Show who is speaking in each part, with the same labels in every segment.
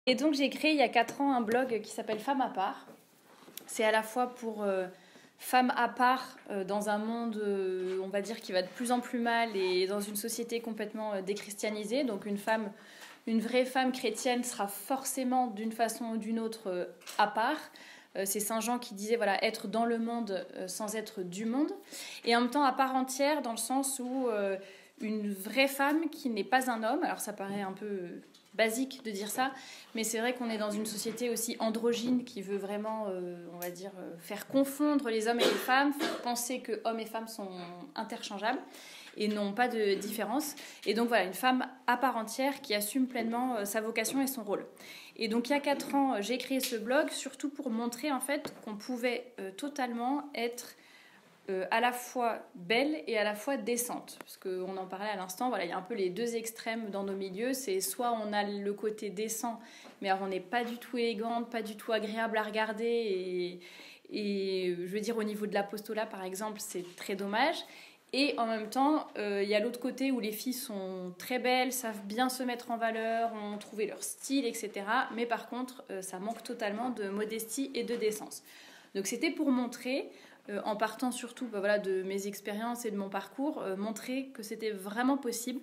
Speaker 1: Et donc j'ai créé il y a 4 ans un blog qui s'appelle Femmes à part. C'est à la fois pour femmes à part dans un monde, on va dire, qui va de plus en plus mal et dans une société complètement déchristianisée. Donc une vraie femme chrétienne sera forcément d'une façon ou d'une autre à part. C'est Saint Jean qui disait voilà, être dans le monde sans être du monde. Et en même temps à part entière dans le sens où une vraie femme qui n'est pas un homme, alors ça paraît un peu basique de dire ça, mais c'est vrai qu'on est dans une société aussi androgyne qui veut vraiment, on va dire, faire confondre les hommes et les femmes, faire penser que hommes et femmes sont interchangeables et n'ont pas de différence. Et donc voilà, une femme à part entière qui assume pleinement sa vocation et son rôle. Et donc il y a 4 ans, j'ai créé ce blog surtout pour montrer en fait qu'on pouvait totalement être à la fois belle et à la fois décente. Parce qu'on en parlait à l'instant, voilà, il y a un peu les deux extrêmes dans nos milieux. C'est soit on a le côté décent, mais alors on n'est pas du tout élégante, pas du tout agréable à regarder. Et je veux dire, au niveau de l'apostolat, par exemple, c'est très dommage. Et en même temps, il y a l'autre côté où les filles sont très belles, savent bien se mettre en valeur, ont trouvé leur style, etc. Mais par contre, ça manque totalement de modestie et de décence. Donc c'était pour montrer, en partant surtout voilà, de mes expériences et de mon parcours, montrer que c'était vraiment possible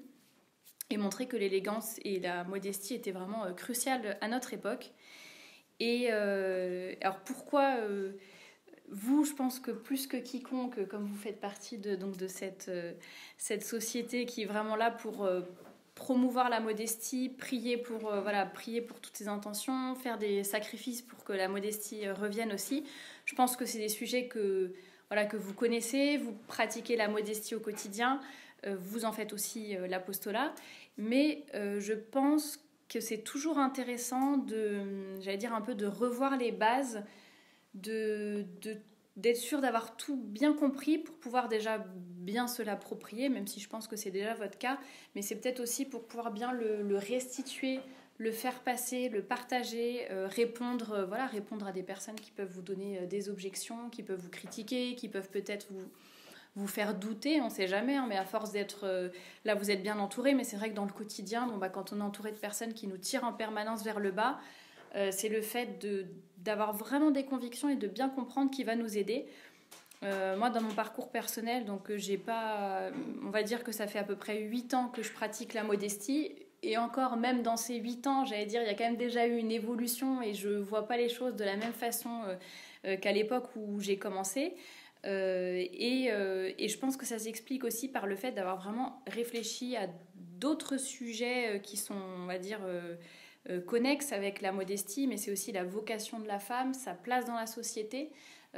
Speaker 1: et montrer que l'élégance et la modestie étaient vraiment cruciales à notre époque. Et alors pourquoi vous, je pense que plus que quiconque, comme vous faites partie de cette société qui est vraiment là pour promouvoir la modestie, prier pour toutes ces intentions, faire des sacrifices pour que la modestie revienne aussi. Je pense que c'est des sujets que vous connaissez, vous pratiquez la modestie au quotidien, vous en faites aussi l'apostolat, mais je pense que c'est toujours intéressant j'allais dire un peu de revoir les bases, d'être sûr d'avoir tout bien compris pour pouvoir déjà bien se l'approprier, même si je pense que c'est déjà votre cas, mais c'est peut-être aussi pour pouvoir bien le restituer, le faire passer, le partager, répondre à des personnes qui peuvent vous donner des objections, qui peuvent vous critiquer, qui peuvent peut-être vous faire douter, on ne sait jamais, hein, mais à force d'être... là, vous êtes bien entouré, mais c'est vrai que dans le quotidien, quand on est entouré de personnes qui nous tirent en permanence vers le bas, c'est le fait d'avoir vraiment des convictions et de bien comprendre qui va nous aider. Moi, dans mon parcours personnel, donc j'ai pas... on va dire que ça fait à peu près 8 ans que je pratique la modestie. Et encore, même dans ces 8 ans, j'allais dire, il y a quand même déjà eu une évolution et je ne vois pas les choses de la même façon qu'à l'époque où j'ai commencé. Et je pense que ça s'explique aussi par le fait d'avoir vraiment réfléchi à d'autres sujets qui sont, on va dire, connexes avec la modestie, mais c'est aussi la vocation de la femme, sa place dans la société,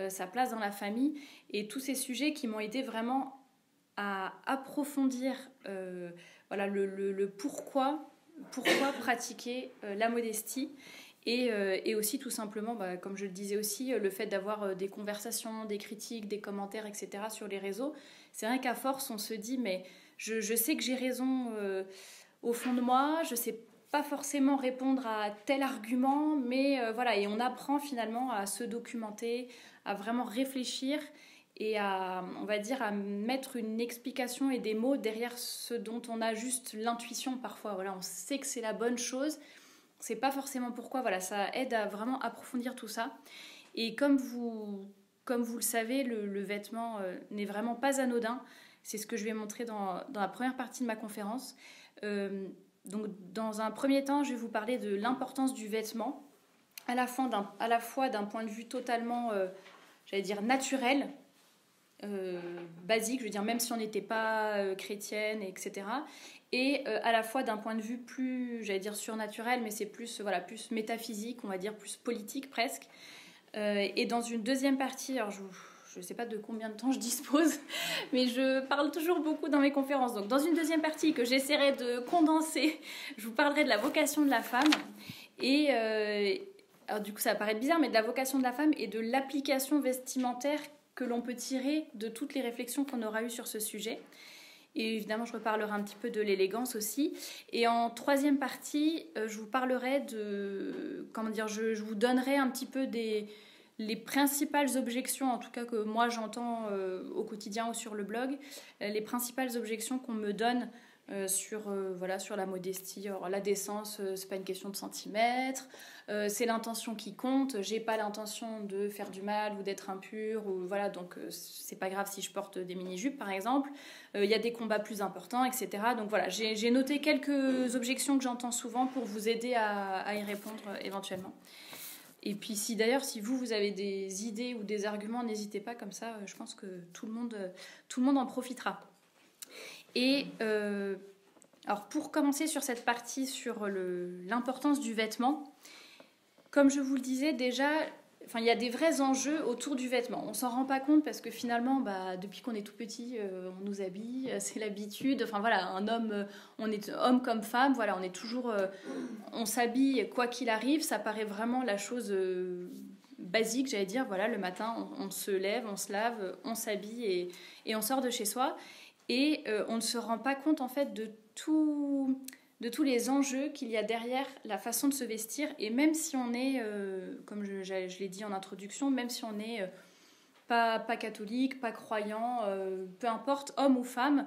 Speaker 1: sa place dans la famille, et tous ces sujets qui m'ont aidé vraiment à approfondir le pourquoi pratiquer la modestie. Et aussi tout simplement, comme je le disais aussi, le fait d'avoir des conversations, des critiques, des commentaires, etc. sur les réseaux. C'est vrai qu'à force, on se dit, mais je sais que j'ai raison au fond de moi, je sais pas forcément répondre à tel argument, mais voilà, et on apprend finalement à se documenter, à vraiment réfléchir et on va dire, à mettre une explication et des mots derrière ce dont on a juste l'intuition parfois. Voilà, on sait que c'est la bonne chose, c'est pas forcément pourquoi, voilà, ça aide à vraiment approfondir tout ça. Et comme vous le savez, le vêtement n'est vraiment pas anodin. C'est ce que je vais montrer dans la première partie de ma conférence. Donc, dans un premier temps, je vais vous parler de l'importance du vêtement, à la fois d'un point de vue totalement, j'allais dire, naturel, basique, je veux dire, même si on n'était pas chrétienne, etc. Et à la fois d'un point de vue plus, j'allais dire, surnaturel, mais c'est plus métaphysique, on va dire, plus politique presque. Et dans une deuxième partie, alors je ne sais pas de combien de temps je dispose, mais je parle toujours beaucoup dans mes conférences. Donc dans une deuxième partie que j'essaierai de condenser, je vous parlerai de la vocation de la femme. Et alors du coup ça va paraître bizarre, mais de la vocation de la femme et de l'application vestimentaire que l'on peut tirer de toutes les réflexions qu'on aura eues sur ce sujet. Et évidemment, je reparlerai un petit peu de l'élégance aussi. Et en troisième partie, je vous parlerai je vous donnerai un petit peu les principales objections, en tout cas que moi j'entends au quotidien ou sur le blog, les principales objections qu'on me donne sur la modestie. Alors, la décence, c'est pas une question de centimètres, c'est l'intention qui compte. J'ai pas l'intention de faire du mal ou d'être impure, ou voilà, donc c'est pas grave si je porte des mini-jupes par exemple. Il y a des combats plus importants, etc. Donc voilà, j'ai noté quelques objections que j'entends souvent pour vous aider à y répondre éventuellement. Et puis si vous avez des idées ou des arguments, n'hésitez pas, comme ça je pense que tout le monde en profitera. Et alors pour commencer sur cette partie sur l'importance du vêtement, comme je vous le disais déjà, il y a des vrais enjeux autour du vêtement. On s'en rend pas compte parce que finalement, depuis qu'on est tout petit, on nous habille, c'est l'habitude. Enfin voilà, un homme, on est homme comme femme, voilà, on est toujours, on s'habille quoi qu'il arrive. Ça paraît vraiment la chose basique, j'allais dire. Voilà, le matin, on se lève, on se lave, on s'habille et on sort de chez soi. Et on ne se rend pas compte en fait de tous les enjeux qu'il y a derrière la façon de se vestir. Et même si on est, comme je l'ai dit en introduction, même si on n'est pas catholique, pas croyant, peu importe, homme ou femme,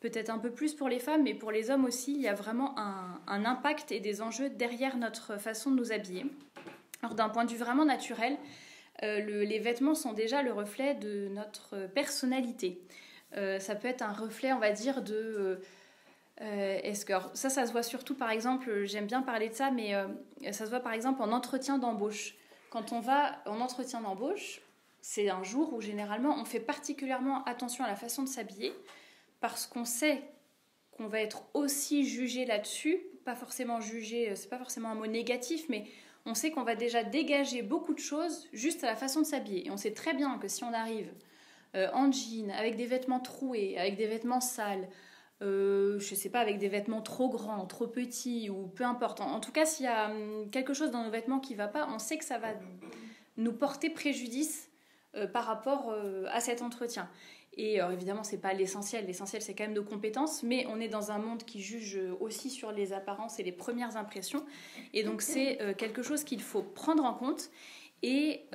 Speaker 1: peut-être un peu plus pour les femmes, mais pour les hommes aussi, il y a vraiment un impact et des enjeux derrière notre façon de nous habiller. Alors d'un point de vue vraiment naturel, les vêtements sont déjà le reflet de notre personnalité. Ça peut être un reflet, on va dire, de... ça se voit surtout, par exemple, j'aime bien parler de ça, mais ça se voit par exemple en entretien d'embauche. Quand on va en entretien d'embauche, c'est un jour où généralement on fait particulièrement attention à la façon de s'habiller, parce qu'on sait qu'on va être aussi jugé là-dessus, pas forcément jugé, c'est pas forcément un mot négatif, mais on sait qu'on va déjà dégager beaucoup de choses juste à la façon de s'habiller. Et on sait très bien que si on arrive en jean, avec des vêtements troués, avec des vêtements sales, je sais pas, avec des vêtements trop grands, trop petits, ou peu importe. En tout cas, s'il y a quelque chose dans nos vêtements qui va pas, on sait que ça va nous porter préjudice par rapport à cet entretien. Et évidemment, c'est pas l'essentiel. L'essentiel, c'est quand même nos compétences, mais on est dans un monde qui juge aussi sur les apparences et les premières impressions. Et donc, c'est quelque chose qu'il faut prendre en compte. Et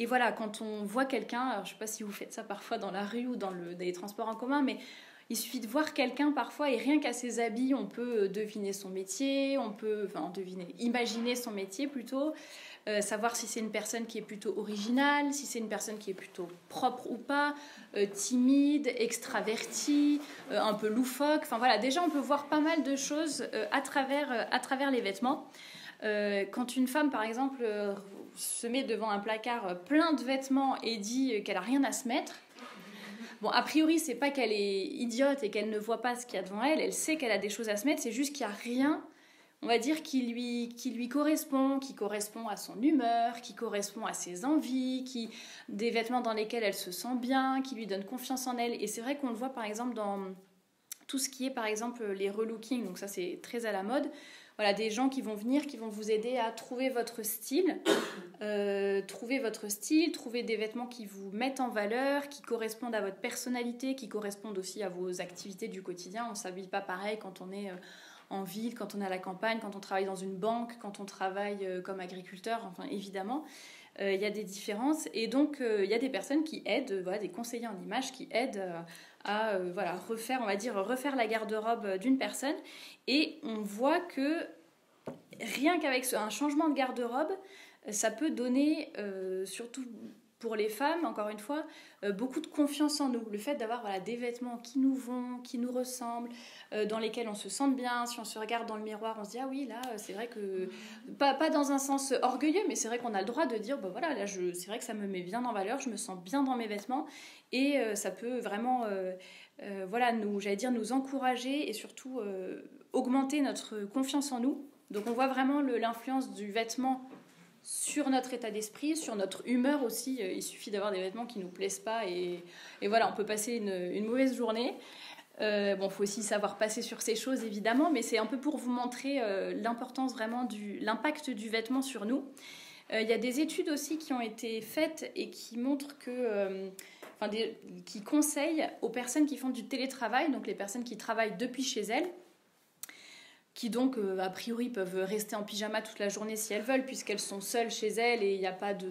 Speaker 1: voilà, quand on voit quelqu'un, alors je sais pas si vous faites ça parfois dans la rue ou dans les transports en commun, mais il suffit de voir quelqu'un parfois et rien qu'à ses habits, on peut deviner son métier, imaginer son métier plutôt, savoir si c'est une personne qui est plutôt originale, si c'est une personne qui est plutôt propre ou pas, timide, extravertie, un peu loufoque. Enfin voilà, déjà on peut voir pas mal de choses à travers les vêtements. Quand une femme, par exemple, se met devant un placard plein de vêtements et dit qu'elle a rien à se mettre, bon, a priori, c'est pas qu'elle est idiote et qu'elle ne voit pas ce qu'il y a devant elle. Elle sait qu'elle a des choses à se mettre. C'est juste qu'il n'y a rien, on va dire, qui lui correspond, qui correspond à son humeur, qui correspond à ses envies, des vêtements dans lesquels elle se sent bien, qui lui donnent confiance en elle. Et c'est vrai qu'on le voit, par exemple, dans tout ce qui est, par exemple, les relookings. Donc ça, c'est très à la mode. Voilà, des gens qui vont venir, qui vont vous aider à trouver votre style, trouver des vêtements qui vous mettent en valeur, qui correspondent à votre personnalité, qui correspondent aussi à vos activités du quotidien. On ne s'habille pas pareil quand on est en ville, quand on est à la campagne, quand on travaille dans une banque, quand on travaille comme agriculteur, enfin évidemment. Il y a des différences et donc il y a des personnes qui aident, des conseillers en image qui aident à refaire la garde-robe d'une personne. Et on voit que rien qu'avec un changement de garde-robe, ça peut donner, surtout pour les femmes, encore une fois, beaucoup de confiance en nous. Le fait d'avoir des vêtements qui nous vont, qui nous ressemblent, dans lesquels on se sent bien. Si on se regarde dans le miroir, on se dit « Ah oui, là, c'est vrai que... » Pas dans un sens orgueilleux, mais c'est vrai qu'on a le droit de dire « Là, c'est vrai que ça me met bien en valeur, je me sens bien dans mes vêtements. » Et ça peut vraiment, nous encourager et surtout augmenter notre confiance en nous. Donc on voit vraiment l'influence du vêtement sur notre état d'esprit, sur notre humeur aussi. Il suffit d'avoir des vêtements qui ne nous plaisent pas et voilà, on peut passer une mauvaise journée. Faut aussi savoir passer sur ces choses évidemment, mais c'est un peu pour vous montrer l'importance vraiment l'impact du vêtement sur nous. Il y a des études aussi qui ont été faites et qui montrent qui conseillent aux personnes qui font du télétravail, donc les personnes qui travaillent depuis chez elles, qui donc, a priori, peuvent rester en pyjama toute la journée si elles veulent, puisqu'elles sont seules chez elles et il n'y a pas de...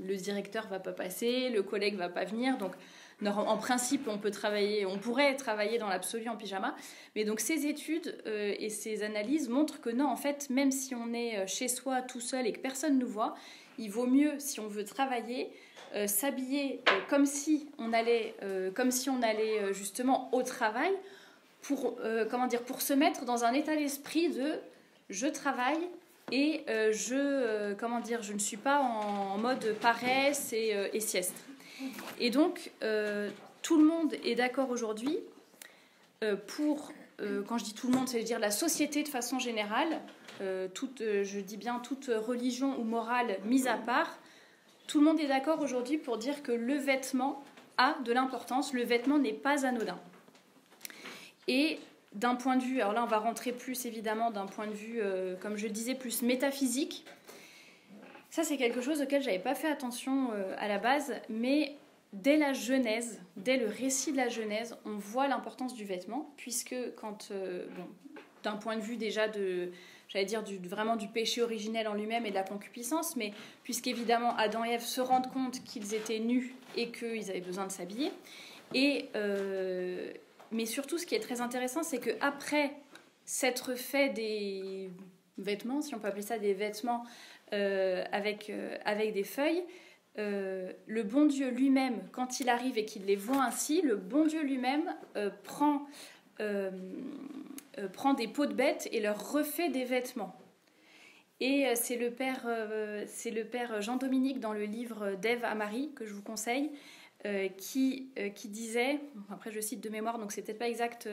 Speaker 1: le directeur ne va pas passer, le collègue ne va pas venir. Donc, en principe, on pourrait travailler dans l'absolu en pyjama. Mais donc, ces études et ces analyses montrent que non, en fait, même si on est chez soi tout seul et que personne ne nous voit, il vaut mieux, si on veut travailler, s'habiller comme si on allait justement au travail, pour se mettre dans un état d'esprit de je travaille et je ne suis pas en mode paresse et sieste. Et donc tout le monde est d'accord aujourd'hui quand je dis tout le monde, c'est-à-dire la société de façon générale, je dis bien toute religion ou morale mise à part, tout le monde est d'accord aujourd'hui pour dire que le vêtement a de l'importance, le vêtement n'est pas anodin. Et d'un point de vue, alors là on va rentrer plus évidemment d'un point de vue, comme je le disais, plus métaphysique. Ça c'est quelque chose auquel je n'avais pas fait attention à la base, mais dès la Genèse, dès le récit de la Genèse, on voit l'importance du vêtement, puisque d'un point de vue déjà vraiment du péché originel en lui-même et de la concupiscence, mais puisqu'évidemment Adam et Ève se rendent compte qu'ils étaient nus et qu'ils avaient besoin de s'habiller, mais surtout, ce qui est très intéressant, c'est qu'après s'être fait des vêtements, si on peut appeler ça des vêtements, avec des feuilles, le bon Dieu lui-même, quand il arrive et qu'il les voit ainsi, le bon Dieu lui-même prend des peaux de bêtes et leur refait des vêtements. Et c'est le père Jean-Dominique dans le livre d'Ève à Marie, que je vous conseille, qui disait, après je cite de mémoire, donc c'est peut-être pas exact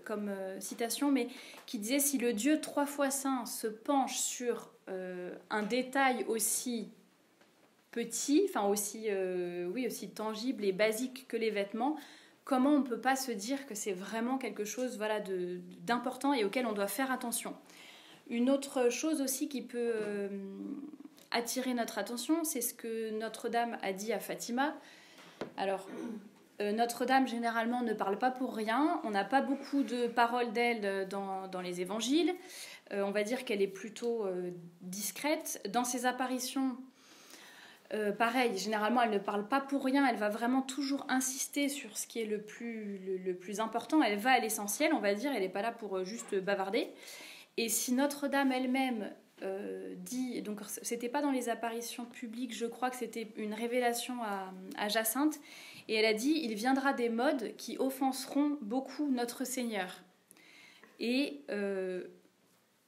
Speaker 1: comme citation, mais qui disait: si le Dieu 3 fois saint se penche sur un détail aussi petit, aussi tangible et basique que les vêtements, comment on ne peut pas se dire que c'est vraiment quelque chose d'important et auquel on doit faire attention. Une autre chose aussi qui peut attirer notre attention, c'est ce que Notre-Dame a dit à Fatima. Alors, Notre-Dame, généralement, ne parle pas pour rien. On n'a pas beaucoup de paroles d'elle dans les évangiles. On va dire qu'elle est plutôt discrète. Dans ses apparitions, pareil, généralement, elle ne parle pas pour rien. Elle va vraiment toujours insister sur ce qui est le plus important. Elle va à l'essentiel, on va dire. Elle n'est pas là pour juste bavarder. Et si Notre-Dame elle-même dit, donc c'était pas dans les apparitions publiques, je crois que c'était une révélation à Jacinthe, et elle a dit: il viendra des modes qui offenseront beaucoup notre Seigneur. Et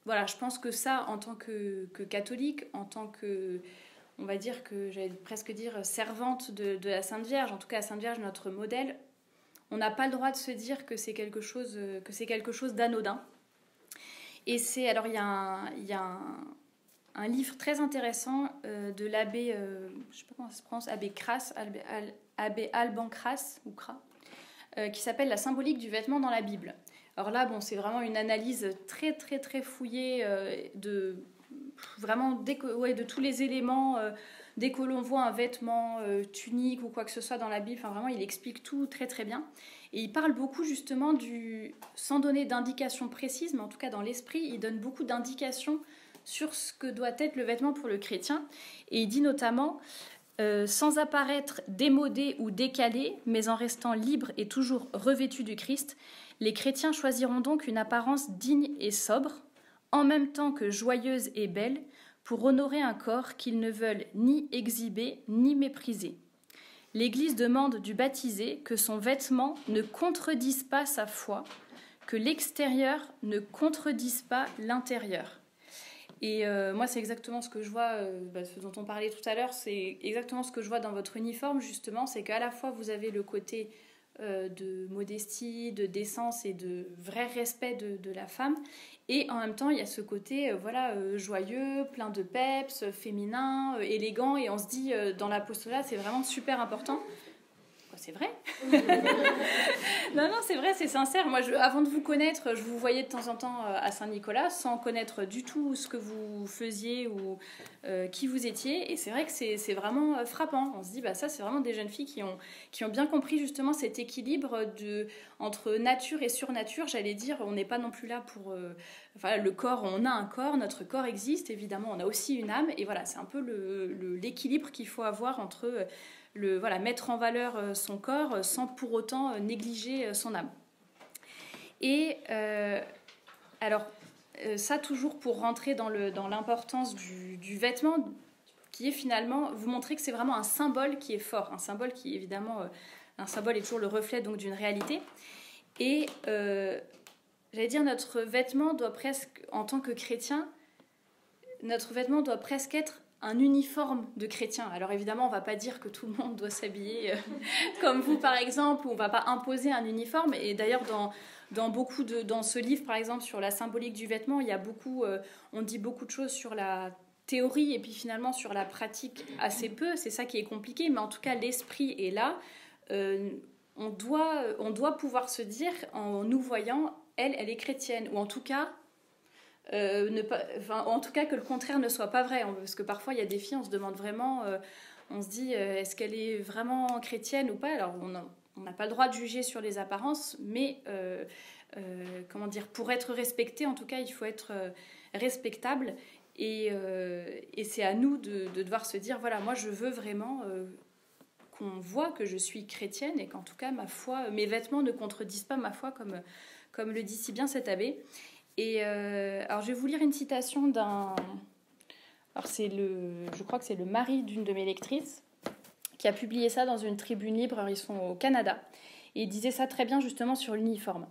Speaker 1: voilà, je pense que ça, en tant que catholique, en tant que, on va dire que j'allais presque dire servante de la Sainte Vierge, en tout cas la Sainte Vierge, notre modèle, on n'a pas le droit de se dire que c'est quelque chose d'anodin. Et alors il y a un livre très intéressant de l'abbé, je ne sais pas comment ça se prononce, abbé Alban Cras, qui s'appelle La symbolique du vêtement dans la Bible. Alors là, c'est vraiment une analyse très très très fouillée de tous les éléments. Dès que l'on voit un vêtement, tunique ou quoi que ce soit dans la Bible, vraiment il explique tout très très bien. Et il parle beaucoup justement sans donner d'indications précises, mais en tout cas dans l'esprit, il donne beaucoup d'indications sur ce que doit être le vêtement pour le chrétien. Et il dit notamment sans apparaître démodé ou décalé, mais en restant libre et toujours revêtu du Christ, les chrétiens choisiront donc une apparence digne et sobre, en même temps que joyeuse et belle, pour honorer un corps qu'ils ne veulent ni exhiber ni mépriser. L'Église demande du baptisé que son vêtement ne contredise pas sa foi, que l'extérieur ne contredise pas l'intérieur. Et moi, c'est exactement ce que je vois, ce dont on parlait tout à l'heure, c'est exactement ce que je vois dans votre uniforme, justement, c'est qu'à la fois, vous avez le côté de modestie, de décence et de vrai respect de la femme, et en même temps, il y a ce côté joyeux, plein de peps, féminin, élégant, et on se dit, dans l'apostolat, c'est vraiment super important. c'est vrai. Non, c'est vrai, c'est sincère. Moi, avant de vous connaître, je vous voyais de temps en temps à Saint-Nicolas sans connaître du tout ce que vous faisiez ou qui vous étiez. Et c'est vrai que c'est vraiment frappant. On se dit, ça, c'est vraiment des jeunes filles qui ont bien compris justement cet équilibre entre nature et surnature. J'allais dire, on n'est pas non plus là pour... le corps, on a un corps, notre corps existe, évidemment, on a aussi une âme. Et voilà, c'est un peu l'équilibre qu'il faut avoir entre... mettre en valeur son corps sans pour autant négliger son âme. Et ça toujours pour rentrer dans l'importance du vêtement, qui est finalement vous montrer que c'est vraiment un symbole qui est fort, un symbole qui évidemment un symbole est toujours le reflet donc d'une réalité. Et j'allais dire notre vêtement doit presque, en tant que chrétien, notre vêtement doit presque être un uniforme de chrétien. Alors évidemment, on ne va pas dire que tout le monde doit s'habiller comme vous, par exemple, ou on ne va pas imposer un uniforme. Et d'ailleurs, dans ce livre, par exemple, sur la symbolique du vêtement, il y a on dit beaucoup de choses sur la théorie et puis finalement sur la pratique assez peu. C'est ça qui est compliqué, mais en tout cas, l'esprit est là. On doit pouvoir se dire, en nous voyant, elle est chrétienne, ou en tout cas... en tout cas que le contraire ne soit pas vrai, parce que parfois il y a des filles, on se demande vraiment, on se dit est-ce qu'elle est vraiment chrétienne ou pas. Alors on n'a pas le droit de juger sur les apparences, mais pour être respecté, en tout cas il faut être respectable, et c'est à nous de devoir se dire voilà, moi je veux vraiment qu'on voit que je suis chrétienne et qu'en tout cas ma foi, mes vêtements ne contredisent pas ma foi, comme le dit si bien cet abbé. Et alors je vais vous lire une citation d'un... Alors je crois que c'est le mari d'une de mes lectrices qui a publié ça dans une tribune libre. Alors, ils sont au Canada. Et il disait ça très bien justement sur l'uniforme.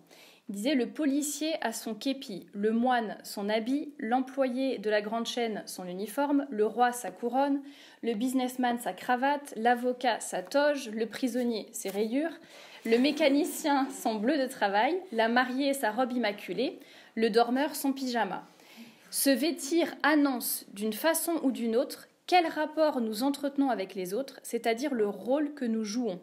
Speaker 1: Il disait: le policier a son képi, le moine son habit, l'employé de la grande chaîne son uniforme, le roi sa couronne, le businessman sa cravate, l'avocat sa toge, le prisonnier ses rayures, le mécanicien son bleu de travail, la mariée sa robe immaculée, le dormeur son pyjama. Se vêtir annonce d'une façon ou d'une autre quel rapport nous entretenons avec les autres, c'est-à-dire le rôle que nous jouons.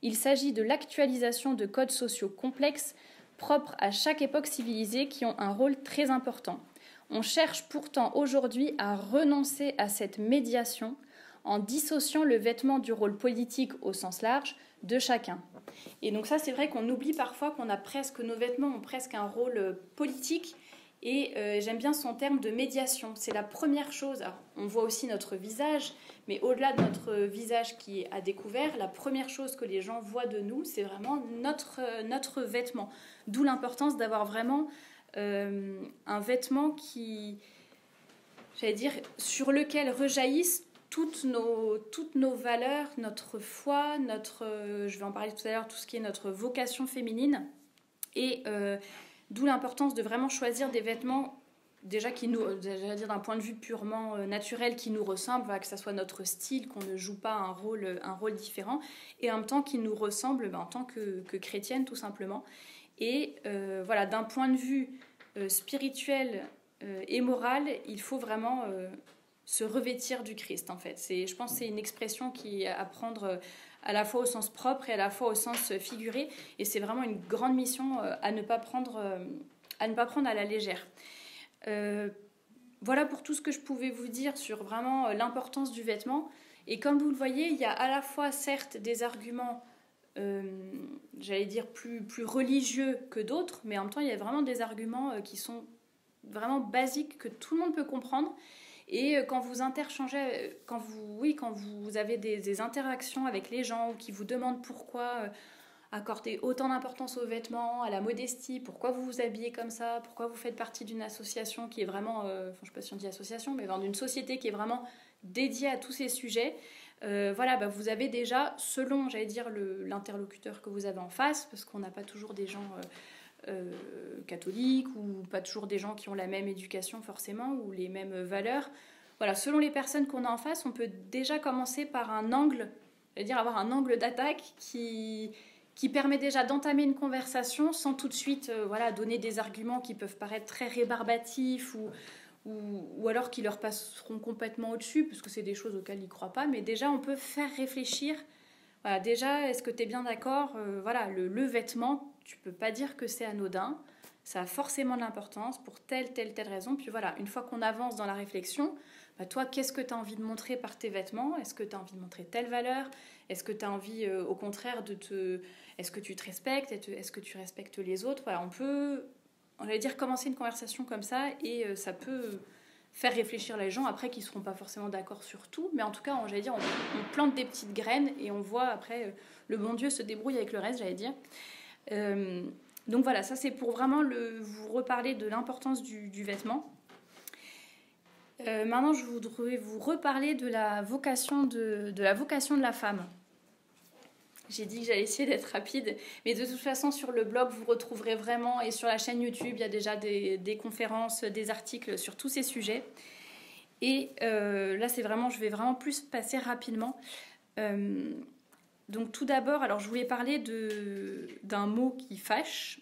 Speaker 1: Il s'agit de l'actualisation de codes sociaux complexes propres à chaque époque civilisée qui ont un rôle très important. On cherche pourtant aujourd'hui à renoncer à cette médiation en dissociant le vêtement du rôle politique au sens large de chacun. Et donc ça, c'est vrai qu'on oublie parfois nos vêtements ont presque un rôle politique. Et j'aime bien son terme de médiation. C'est la première chose. Alors, on voit aussi notre visage, mais au-delà de notre visage qui est à découvert, la première chose que les gens voient de nous, c'est vraiment notre vêtement. D'où l'importance d'avoir vraiment un vêtement sur lequel rejaillissent toutes nos valeurs, notre foi, je vais en parler tout à l'heure, tout ce qui est notre vocation féminine. Et d'où l'importance de vraiment choisir des vêtements déjà d'un point de vue purement naturel, qui nous ressemblent, que ça soit notre style, qu'on ne joue pas un rôle différent, et en même temps qui nous ressemble en tant que chrétienne tout simplement. Et d'un point de vue spirituel et moral, il faut vraiment se revêtir du Christ en fait. Je pense que c'est une expression qui est à prendre à la fois au sens propre et à la fois au sens figuré, et c'est vraiment une grande mission à ne pas prendre à la légère. Voilà pour tout ce que je pouvais vous dire sur vraiment l'importance du vêtement. Et comme vous le voyez, il y a à la fois certes des arguments plus religieux que d'autres, mais en même temps il y a vraiment des arguments qui sont vraiment basiques, que tout le monde peut comprendre. Et quand vous interchangez, quand vous avez des interactions avec les gens qui vous demandent pourquoi accorder autant d'importance aux vêtements, à la modestie, pourquoi vous vous habillez comme ça, pourquoi vous faites partie d'une association qui est vraiment, je ne sais pas si on dit association, mais d'une société qui est vraiment dédiée à tous ces sujets, vous avez déjà, selon, l'interlocuteur que vous avez en face, parce qu'on n'a pas toujours des gens catholiques ou pas toujours des gens qui ont la même éducation forcément ou les mêmes valeurs. Voilà, selon les personnes qu'on a en face, on peut déjà commencer par avoir un angle d'attaque qui permet déjà d'entamer une conversation sans tout de suite donner des arguments qui peuvent paraître très rébarbatifs ou alors qui leur passeront complètement au-dessus parce que c'est des choses auxquelles ils ne croient pas. Mais déjà, on peut faire réfléchir Voilà, déjà, est-ce que tu es bien d'accord? Voilà, le vêtement, tu peux pas dire que c'est anodin. Ça a forcément de l'importance pour telle raison. Puis voilà, une fois qu'on avance dans la réflexion, bah toi, qu'est-ce que tu as envie de montrer par tes vêtements? Est-ce que tu as envie de montrer telle valeur? Est-ce que tu as envie, au contraire, Est-ce que tu te respectes? Est-ce que tu respectes les autres? Voilà, on va dire, commencer une conversation comme ça et ça peut faire réfléchir les gens, après qu'ils ne seront pas forcément d'accord sur tout, mais en tout cas, on plante des petites graines et on voit après, le bon Dieu se débrouille avec le reste, j'allais dire. Donc voilà, ça c'est pour vraiment vous reparler de l'importance du vêtement. Maintenant, je voudrais vous reparler de la vocation de la femme. J'ai dit que j'allais essayer d'être rapide, mais de toute façon, sur le blog, vous retrouverez vraiment, et sur la chaîne YouTube, il y a déjà des conférences, des articles sur tous ces sujets. Et là, je vais vraiment plus passer rapidement. Donc tout d'abord, alors je voulais parler d'un mot qui fâche,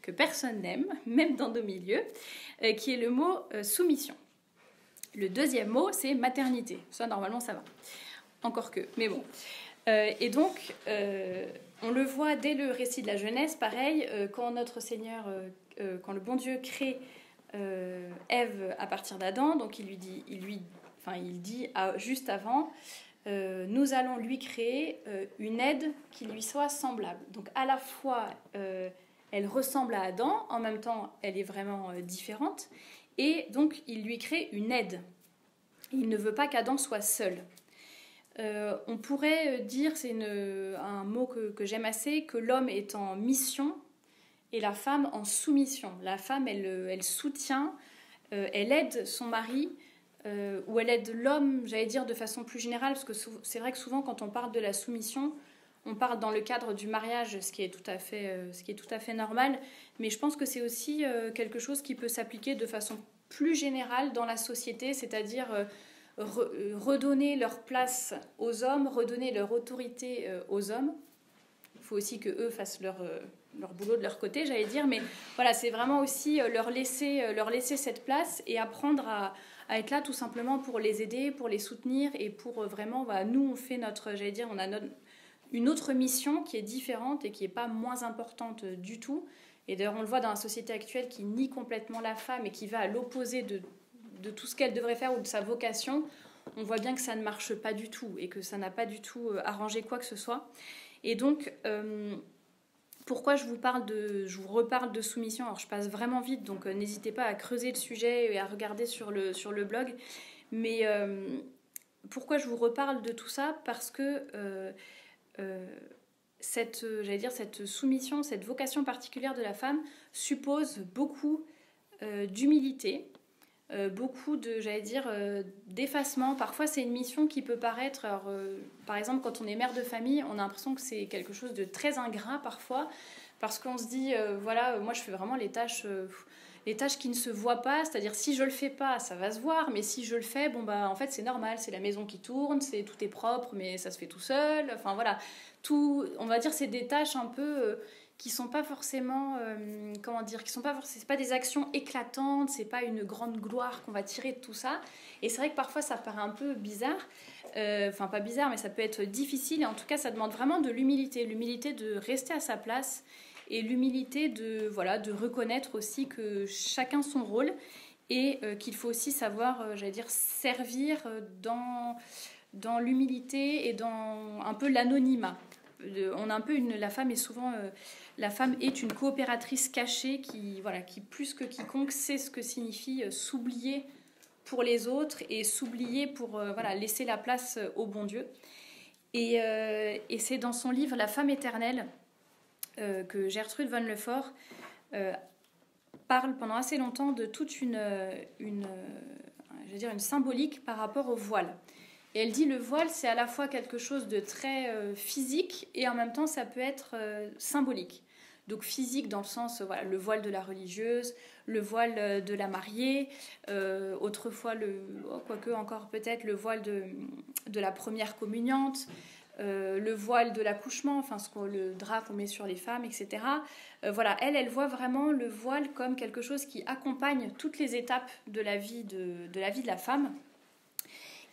Speaker 1: que personne n'aime, même dans nos milieux, qui est le mot soumission. Le deuxième mot, c'est maternité. Ça, normalement, ça va. Encore que, mais bon. Et donc, on le voit dès le récit de la Genèse, pareil, quand notre Seigneur, quand le bon Dieu crée Ève à partir d'Adam, donc il dit juste avant, nous allons lui créer une aide qui lui soit semblable. Donc à la fois, elle ressemble à Adam, en même temps, elle est vraiment différente, et donc il lui crée une aide. Il ne veut pas qu'Adam soit seul. On pourrait dire, c'est un mot que j'aime assez, que l'homme est en mission et la femme en soumission. La femme, elle soutient, elle aide son mari, ou elle aide l'homme, j'allais dire de façon plus générale, parce que c'est vrai que souvent quand on parle de la soumission, on parle dans le cadre du mariage, ce qui est tout à fait normal, mais je pense que c'est aussi quelque chose qui peut s'appliquer de façon plus générale dans la société, c'est-à-dire redonner leur place aux hommes, redonner leur autorité aux hommes. Il faut aussi qu'eux fassent leur boulot de leur côté, j'allais dire, mais voilà, c'est vraiment aussi leur laisser cette place et apprendre à être là tout simplement pour les aider, pour les soutenir et pour vraiment, voilà, nous on fait on a une autre mission qui est différente et qui n'est pas moins importante du tout. Et d'ailleurs on le voit dans la société actuelle qui nie complètement la femme et qui va à l'opposé de tout ce qu'elle devrait faire ou de sa vocation. On voit bien que ça ne marche pas du tout et que ça n'a pas du tout arrangé quoi que ce soit. Et donc, pourquoi je vous reparle de soumission? Alors, je passe vraiment vite, donc n'hésitez pas à creuser le sujet et à regarder sur le blog. Mais pourquoi je vous reparle de tout ça? Parce que cette soumission, cette vocation particulière de la femme suppose beaucoup d'humilité, beaucoup d'effacement. Parfois c'est une mission qui peut paraître, par exemple quand on est mère de famille, on a l'impression que c'est quelque chose de très ingrat parfois, parce qu'on se dit voilà, moi je fais vraiment les tâches qui ne se voient pas, c'est-à-dire si je le fais pas ça va se voir, mais si je le fais, bon bah en fait c'est normal, c'est la maison qui tourne, tout est propre mais ça se fait tout seul, enfin voilà, on va dire c'est des tâches un peu qui sont pas forcément c'est pas des actions éclatantes, c'est pas une grande gloire qu'on va tirer de tout ça, et c'est vrai que parfois ça paraît un peu bizarre, enfin pas bizarre mais ça peut être difficile, et en tout cas ça demande vraiment de l'humilité de rester à sa place, et l'humilité de reconnaître aussi que chacun son rôle, et qu'il faut aussi savoir servir dans l'humilité et dans un peu l'anonymat. La femme est une coopératrice cachée qui plus que quiconque sait ce que signifie s'oublier pour les autres et s'oublier pour laisser la place au bon Dieu. Et c'est dans son livre La femme éternelle que Gertrude von Lefort parle pendant assez longtemps de toute une symbolique par rapport au voile. Et elle dit le voile, c'est à la fois quelque chose de très physique et en même temps ça peut être symbolique. Donc physique dans le sens, le voile de la religieuse, le voile de la mariée, autrefois, encore peut-être le voile de la première communiante, le voile de l'accouchement, le drap qu'on met sur les femmes, etc. Elle voit vraiment le voile comme quelque chose qui accompagne toutes les étapes de la vie de la femme.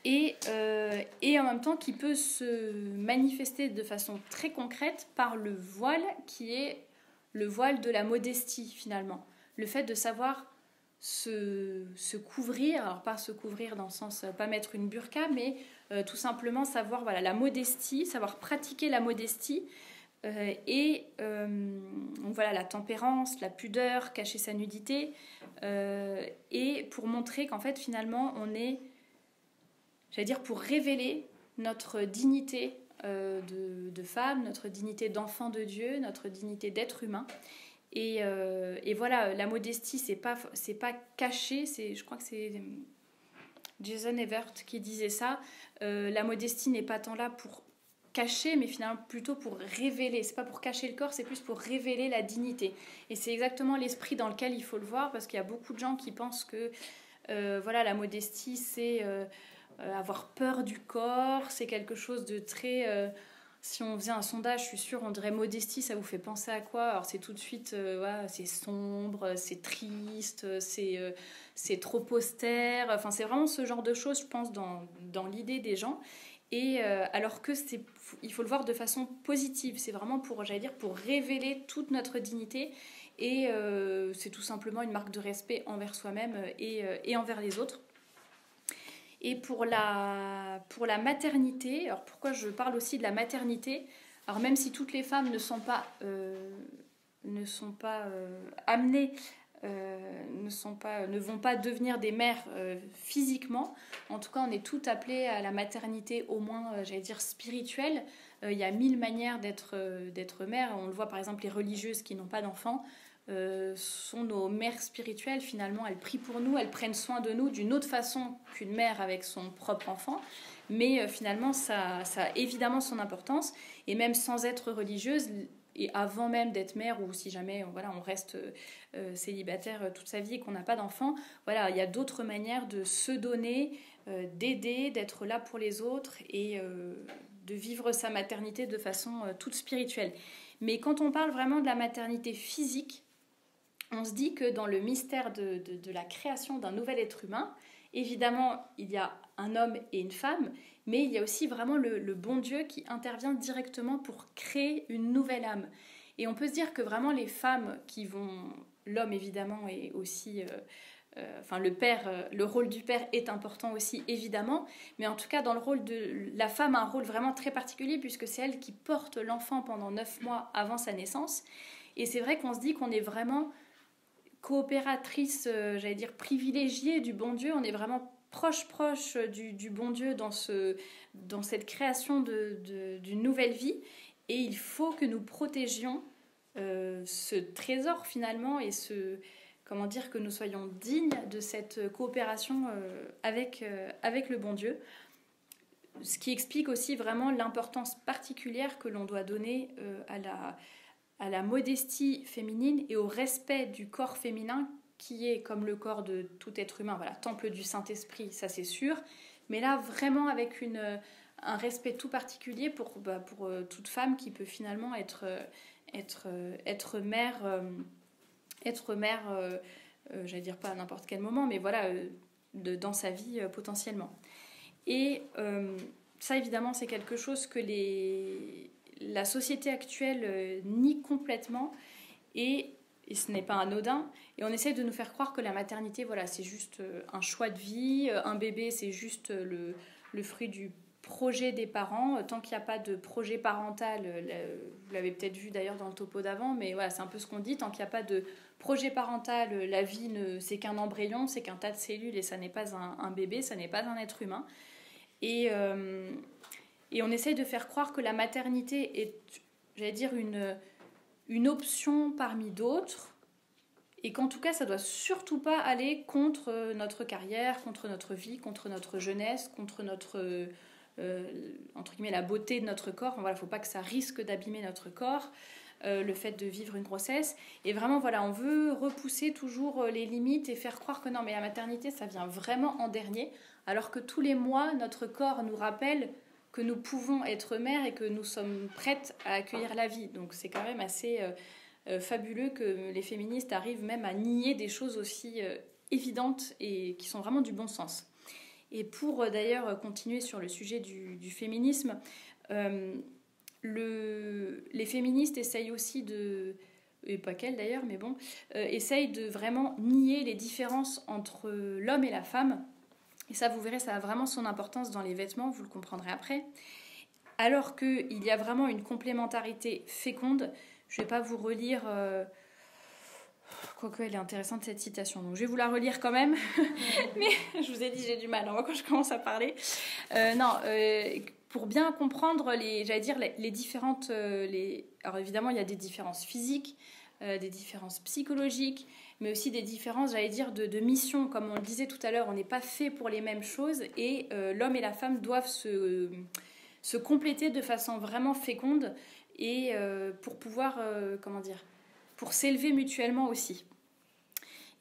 Speaker 1: et en même temps qui peut se manifester de façon très concrète par le voile qui est le voile de la modestie finalement. Le fait de savoir se couvrir, alors pas se couvrir dans le sens, pas mettre une burqa, mais tout simplement savoir voilà, la modestie, savoir pratiquer la modestie donc voilà, la tempérance, la pudeur, cacher sa nudité et pour montrer qu'en fait finalement on est, j'allais dire, pour révéler notre dignité de femme, notre dignité d'enfant de Dieu, notre dignité d'être humain. Et voilà, la modestie, c'est pas caché, je crois que c'est Jason Evert qui disait ça. La modestie n'est pas tant là pour cacher, mais finalement plutôt pour révéler. C'est pas pour cacher le corps, c'est plus pour révéler la dignité. Et c'est exactement l'esprit dans lequel il faut le voir, parce qu'il y a beaucoup de gens qui pensent que voilà, la modestie, c'est avoir peur du corps, c'est quelque chose de très... si on faisait un sondage, je suis sûre, on dirait modestie, ça vous fait penser à quoi? Alors c'est tout de suite, ouais, c'est sombre, c'est triste, c'est trop austère. Enfin, c'est vraiment ce genre de choses, je pense, dans l'idée des gens. Et alors que il faut le voir de façon positive. C'est vraiment pour, j'allais dire, pour révéler toute notre dignité. Et c'est tout simplement une marque de respect envers soi-même et envers les autres. Et pour la maternité, alors pourquoi je parle aussi de la maternité? Alors même si toutes les femmes ne sont pas amenées, ne vont pas devenir des mères physiquement, en tout cas on est toutes appelées à la maternité, au moins, j'allais dire, spirituelle. Il y a 1000 manières d'être mère. On le voit par exemple, les religieuses qui n'ont pas d'enfants sont nos mères spirituelles. Finalement, elles prient pour nous, elles prennent soin de nous d'une autre façon qu'une mère avec son propre enfant. Mais finalement, ça a évidemment son importance. Et même sans être religieuse, et avant même d'être mère, ou si jamais voilà, on reste célibataire toute sa vie et qu'on n'a pas d'enfant, voilà, il y a d'autres manières de se donner, d'aider, d'être là pour les autres et de vivre sa maternité de façon toute spirituelle. Mais quand on parle vraiment de la maternité physique, on se dit que dans le mystère de la création d'un nouvel être humain, évidemment, il y a un homme et une femme, mais il y a aussi vraiment le bon Dieu qui intervient directement pour créer une nouvelle âme. Et on peut se dire que vraiment les femmes qui vont... L'homme, évidemment, est aussi... enfin, le rôle du père est important aussi, évidemment, mais en tout cas, dans le rôle de... La femme a un rôle vraiment très particulier puisque c'est elle qui porte l'enfant pendant 9 mois avant sa naissance. Et c'est vrai qu'on se dit qu'on est vraiment coopératrice, j'allais dire privilégiée du bon Dieu. On est vraiment proche du bon Dieu dans cette création d'une nouvelle vie. Et il faut que nous protégions ce trésor finalement et comment dire, que nous soyons dignes de cette coopération avec le bon Dieu. Ce qui explique aussi vraiment l'importance particulière que l'on doit donner à la modestie féminine et au respect du corps féminin qui est comme le corps de tout être humain, voilà, temple du Saint-Esprit, ça c'est sûr, mais là vraiment avec un respect tout particulier pour toute femme qui peut finalement être mère, j'allais dire pas à n'importe quel moment, mais voilà, dans sa vie potentiellement. Et ça évidemment c'est quelque chose que la société actuelle nie complètement et ce n'est pas anodin. Et on essaie de nous faire croire que la maternité, voilà, c'est juste un choix de vie, un bébé c'est juste le fruit du projet des parents. Tant qu'il n'y a pas de projet parental, vous l'avez peut-être vu d'ailleurs dans le topo d'avant, mais voilà, c'est un peu ce qu'on dit, tant qu'il n'y a pas de projet parental, la vie c'est qu'un embryon, c'est qu'un tas de cellules et ça n'est pas un bébé, ça n'est pas un être humain. Et on essaye de faire croire que la maternité est, j'allais dire, une option parmi d'autres, et qu'en tout cas, ça ne doit surtout pas aller contre notre carrière, contre notre vie, contre notre jeunesse, contre notre, entre guillemets, la beauté de notre corps. Enfin, voilà, il ne faut pas que ça risque d'abîmer notre corps, le fait de vivre une grossesse. Et vraiment, voilà, on veut repousser toujours les limites et faire croire que non, mais la maternité, ça vient vraiment en dernier, alors que tous les mois, notre corps nous rappelle que nous pouvons être mères et que nous sommes prêtes à accueillir la vie. Donc c'est quand même assez fabuleux que les féministes arrivent même à nier des choses aussi évidentes et qui sont vraiment du bon sens. Et pour d'ailleurs continuer sur le sujet du féminisme, les féministes essayent aussi de, et pas qu'elles d'ailleurs, mais bon, essayent de vraiment nier les différences entre l'homme et la femme. Et ça, vous verrez, ça a vraiment son importance dans les vêtements, vous le comprendrez après. Alors qu'il y a vraiment une complémentarité féconde. Je ne vais pas vous relire... Quoique, elle est intéressante cette citation, donc je vais vous la relire quand même. Mais je vous ai dit, j'ai du mal quand je commence à parler. Pour bien comprendre les différentes... Alors évidemment, il y a des différences physiques, des différences psychologiques, mais aussi des différences, de mission. Comme on le disait tout à l'heure, on n'est pas fait pour les mêmes choses et l'homme et la femme doivent se compléter de façon vraiment féconde et pour pouvoir, pour s'élever mutuellement aussi.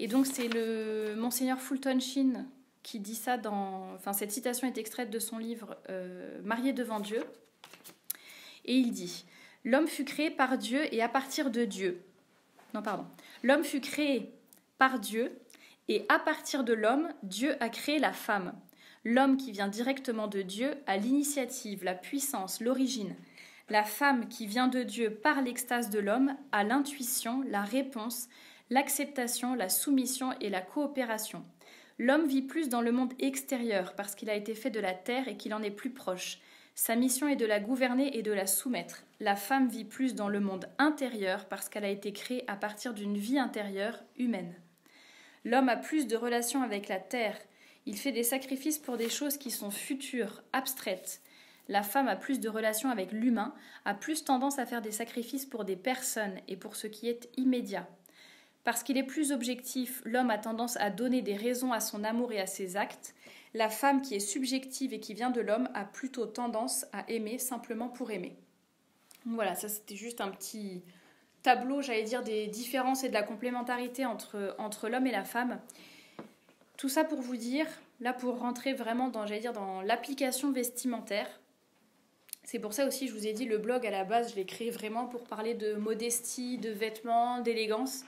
Speaker 1: Et donc c'est le Monseigneur Fulton Sheen qui dit ça cette citation est extraite de son livre Marié devant Dieu. Et il dit « L'homme fut créé par Dieu et à partir de Dieu. » L'homme fut créé par Dieu et à partir de l'homme, Dieu a créé la femme. L'homme qui vient directement de Dieu a l'initiative, la puissance, l'origine. La femme qui vient de Dieu par l'extase de l'homme a l'intuition, la réponse, l'acceptation, la soumission et la coopération. L'homme vit plus dans le monde extérieur parce qu'il a été fait de la terre et qu'il en est plus proche. Sa mission est de la gouverner et de la soumettre. La femme vit plus dans le monde intérieur parce qu'elle a été créée à partir d'une vie intérieure humaine. L'homme a plus de relations avec la terre. Il fait des sacrifices pour des choses qui sont futures, abstraites. La femme a plus de relations avec l'humain, a plus tendance à faire des sacrifices pour des personnes et pour ce qui est immédiat. Parce qu'il est plus objectif, l'homme a tendance à donner des raisons à son amour et à ses actes. La femme qui est subjective et qui vient de l'homme a plutôt tendance à aimer simplement pour aimer. Voilà, ça c'était juste un petit tableau, des différences et de la complémentarité entre l'homme et la femme. Tout ça pour vous dire, là pour rentrer vraiment dans l'application vestimentaire. C'est pour ça aussi, je vous ai dit, le blog à la base, je l'ai créé vraiment pour parler de modestie, de vêtements, d'élégance.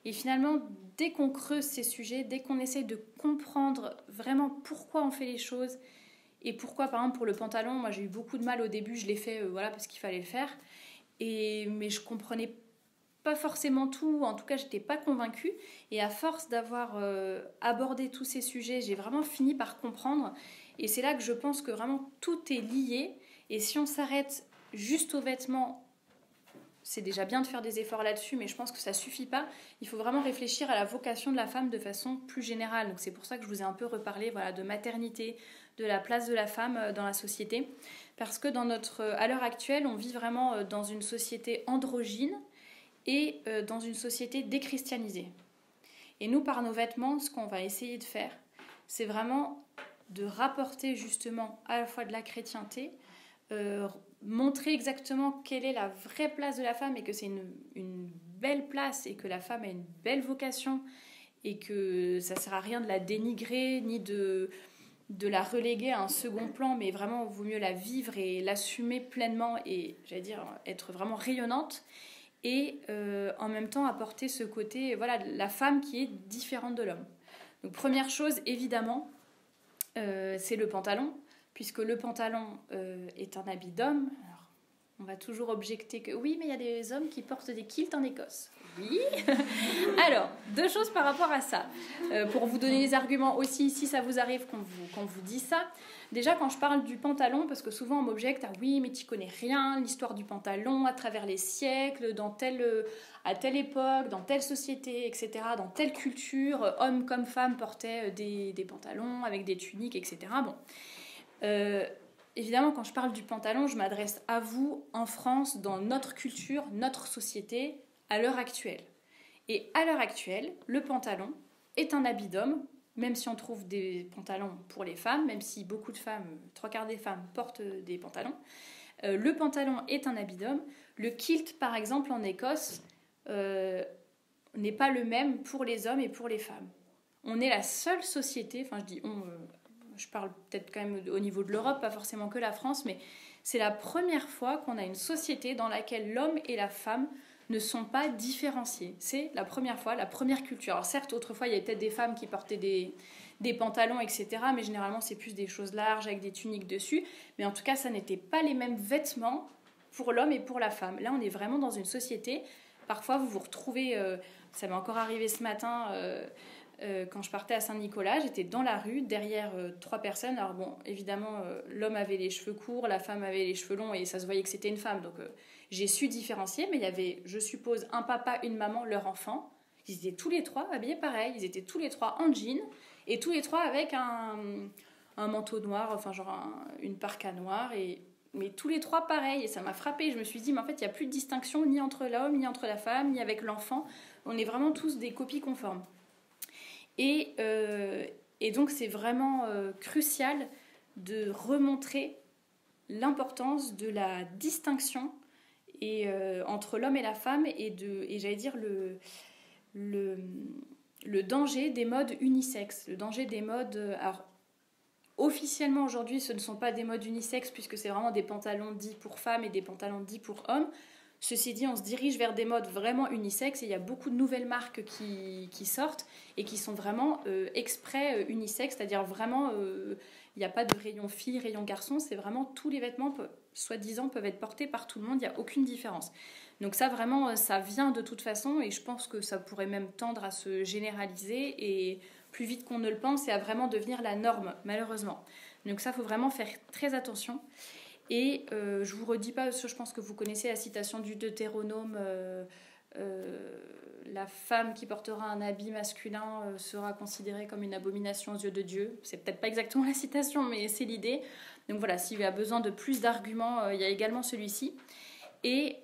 Speaker 1: Et finalement, dès qu'on creuse ces sujets, dès qu'on essaye de comprendre vraiment pourquoi on fait les choses et pourquoi, par exemple, pour le pantalon, moi j'ai eu beaucoup de mal au début, je l'ai fait parce qu'il fallait le faire. Mais je comprenais pas forcément tout, en tout cas, j'étais pas convaincue. Et à force d'avoir abordé tous ces sujets, j'ai vraiment fini par comprendre. Et c'est là que je pense que vraiment tout est lié. Et si on s'arrête juste aux vêtements, c'est déjà bien de faire des efforts là-dessus, mais je pense que ça suffit pas. Il faut vraiment réfléchir à la vocation de la femme de façon plus générale. Donc c'est pour ça que je vous ai un peu reparlé de maternité, de la place de la femme dans la société. Parce que à l'heure actuelle, on vit vraiment dans une société androgyne et dans une société déchristianisée. Et nous, par nos vêtements, ce qu'on va essayer de faire, c'est vraiment de rapporter justement à la fois de la chrétienté, montrer exactement quelle est la vraie place de la femme et que c'est une belle place et que la femme a une belle vocation et que ça ne sert à rien de la dénigrer ni de la reléguer à un second plan, mais vraiment il vaut mieux la vivre et l'assumer pleinement et être vraiment rayonnante et en même temps apporter ce côté, la femme qui est différente de l'homme. Donc première chose, évidemment, c'est le pantalon. Puisque le pantalon est un habit d'homme. Alors, on va toujours objecter que oui, mais il y a des hommes qui portent des kilts en Écosse. Oui. Alors, deux choses par rapport à ça. Pour vous donner les arguments aussi, si ça vous arrive qu'on vous dit ça. Déjà, quand je parle du pantalon, parce que souvent on m'objecte, ah oui, mais tu connais rien, l'histoire du pantalon à travers les siècles, à telle époque, dans telle société, etc., dans telle culture, hommes comme femmes portaient des pantalons avec des tuniques, etc. Bon. Évidemment, quand je parle du pantalon, je m'adresse à vous en France, dans notre culture, notre société, à l'heure actuelle. Et à l'heure actuelle, le pantalon est un habit d'homme, même si on trouve des pantalons pour les femmes, même si beaucoup de femmes, 3/4 des femmes portent des pantalons. Le pantalon est un habit d'homme. Le kilt, par exemple, en Écosse, n'est pas le même pour les hommes et pour les femmes. On est la seule société, je parle peut-être quand même au niveau de l'Europe, pas forcément que la France, mais c'est la première fois qu'on a une société dans laquelle l'homme et la femme ne sont pas différenciés. C'est la première fois, la première culture. Alors certes, autrefois, il y avait peut-être des femmes qui portaient des des pantalons, etc. Mais généralement, c'est plus des choses larges avec des tuniques dessus. Mais en tout cas, ça n'était pas les mêmes vêtements pour l'homme et pour la femme. Là, on est vraiment dans une société. Parfois, vous vous retrouvez... ça m'est encore arrivé ce matin... quand je partais à Saint-Nicolas, j'étais dans la rue, derrière 3 personnes. Alors bon, évidemment, l'homme avait les cheveux courts, la femme avait les cheveux longs et ça se voyait que c'était une femme. Donc j'ai su différencier, mais il y avait, je suppose, un papa, une maman, leur enfant. Ils étaient tous les 3 habillés pareil. Ils étaient tous les 3 en jean et tous les 3 avec un manteau noir, enfin genre une parka noire. Mais tous les 3 pareil. Et ça m'a frappée. Je me suis dit, mais en fait, il n'y a plus de distinction ni entre l'homme, ni entre la femme, ni avec l'enfant. On est vraiment tous des copies conformes. Et donc, c'est vraiment crucial de remontrer l'importance de la distinction entre l'homme et la femme et j'allais dire, le danger des modes unisexes. Le danger des modes... alors, officiellement, aujourd'hui, ce ne sont pas des modes unisexes puisque c'est vraiment des pantalons dits pour femmes et des pantalons dits pour hommes. Ceci dit, on se dirige vers des modes vraiment unisexes et il y a beaucoup de nouvelles marques qui sortent et qui sont vraiment exprès unisexes, c'est-à-dire vraiment, il n'y a pas de rayon filles, rayon garçons, c'est vraiment tous les vêtements, soi-disant, peuvent être portés par tout le monde, il n'y a aucune différence. Donc ça, vraiment, ça vient de toute façon et je pense que ça pourrait même tendre à se généraliser et plus vite qu'on ne le pense et à vraiment devenir la norme, malheureusement. Donc ça, il faut vraiment faire très attention. Et je ne vous redis pas, parce que je pense que vous connaissez la citation du Deutéronome, la femme qui portera un habit masculin sera considérée comme une abomination aux yeux de Dieu. C'est peut-être pas exactement la citation, mais c'est l'idée. Donc voilà, s'il y a besoin de plus d'arguments, il y a également celui-ci. Et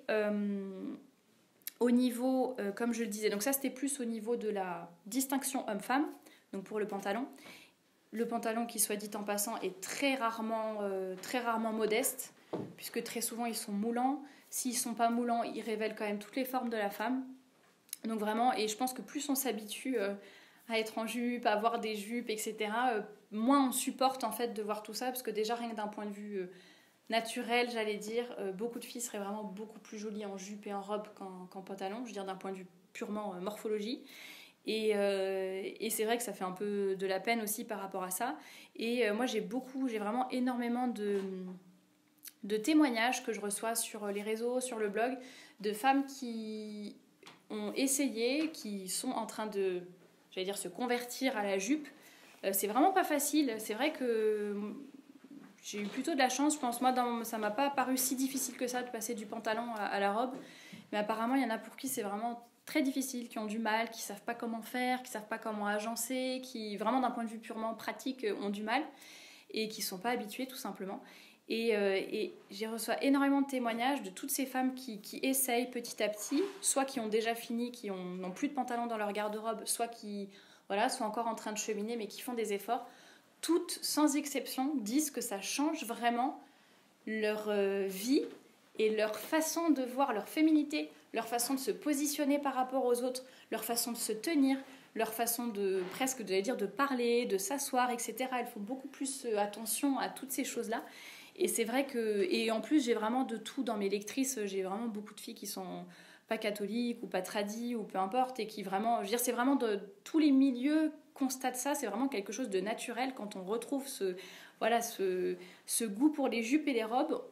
Speaker 1: au niveau, comme je le disais, donc ça c'était plus au niveau de la distinction homme-femme, donc pour le pantalon. Le pantalon, qui soit dit en passant, est très rarement modeste, puisque très souvent ils sont moulants. S'ils ne sont pas moulants, ils révèlent quand même toutes les formes de la femme. Donc vraiment, et je pense que plus on s'habitue à être en jupe, à avoir des jupes, etc., moins on supporte en fait de voir tout ça, parce que déjà rien que d'un point de vue naturel, j'allais dire, beaucoup de filles seraient vraiment beaucoup plus jolies en jupe et en robe qu'en pantalon, je veux dire d'un point de vue purement morphologie. Et c'est vrai que ça fait un peu de la peine aussi par rapport à ça. Et moi, j'ai vraiment énormément de témoignages que je reçois sur les réseaux, sur le blog, de femmes qui ont essayé, qui sont en train de, j'allais dire, se convertir à la jupe. C'est vraiment pas facile. C'est vrai que j'ai eu plutôt de la chance, je pense. Moi, ça m'a pas paru si difficile que ça de passer du pantalon à la robe. Mais apparemment, il y en a pour qui c'est vraiment très difficile, qui ont du mal, qui savent pas comment faire, qui savent pas comment agencer, qui vraiment d'un point de vue purement pratique ont du mal et qui sont pas habitués tout simplement. Et j'ai reçu énormément de témoignages de toutes ces femmes qui essayent petit à petit, soit qui ont déjà fini, qui n'ont plus de pantalon dans leur garde-robe, soit qui sont encore en train de cheminer mais qui font des efforts. Toutes, sans exception, disent que ça change vraiment leur vie et leur façon de voir leur féminité, leur façon de se positionner par rapport aux autres, leur façon de se tenir, leur façon de parler, de s'asseoir, etc. Elles font beaucoup plus attention à toutes ces choses-là. Et c'est vrai que... Et en plus, j'ai vraiment de tout dans mes lectrices. J'ai vraiment beaucoup de filles qui sont pas catholiques ou pas tradies ou peu importe. Et qui vraiment... Je veux dire, c'est vraiment de tous les milieux constatent ça. C'est vraiment quelque chose de naturel quand on retrouve ce goût pour les jupes et les robes.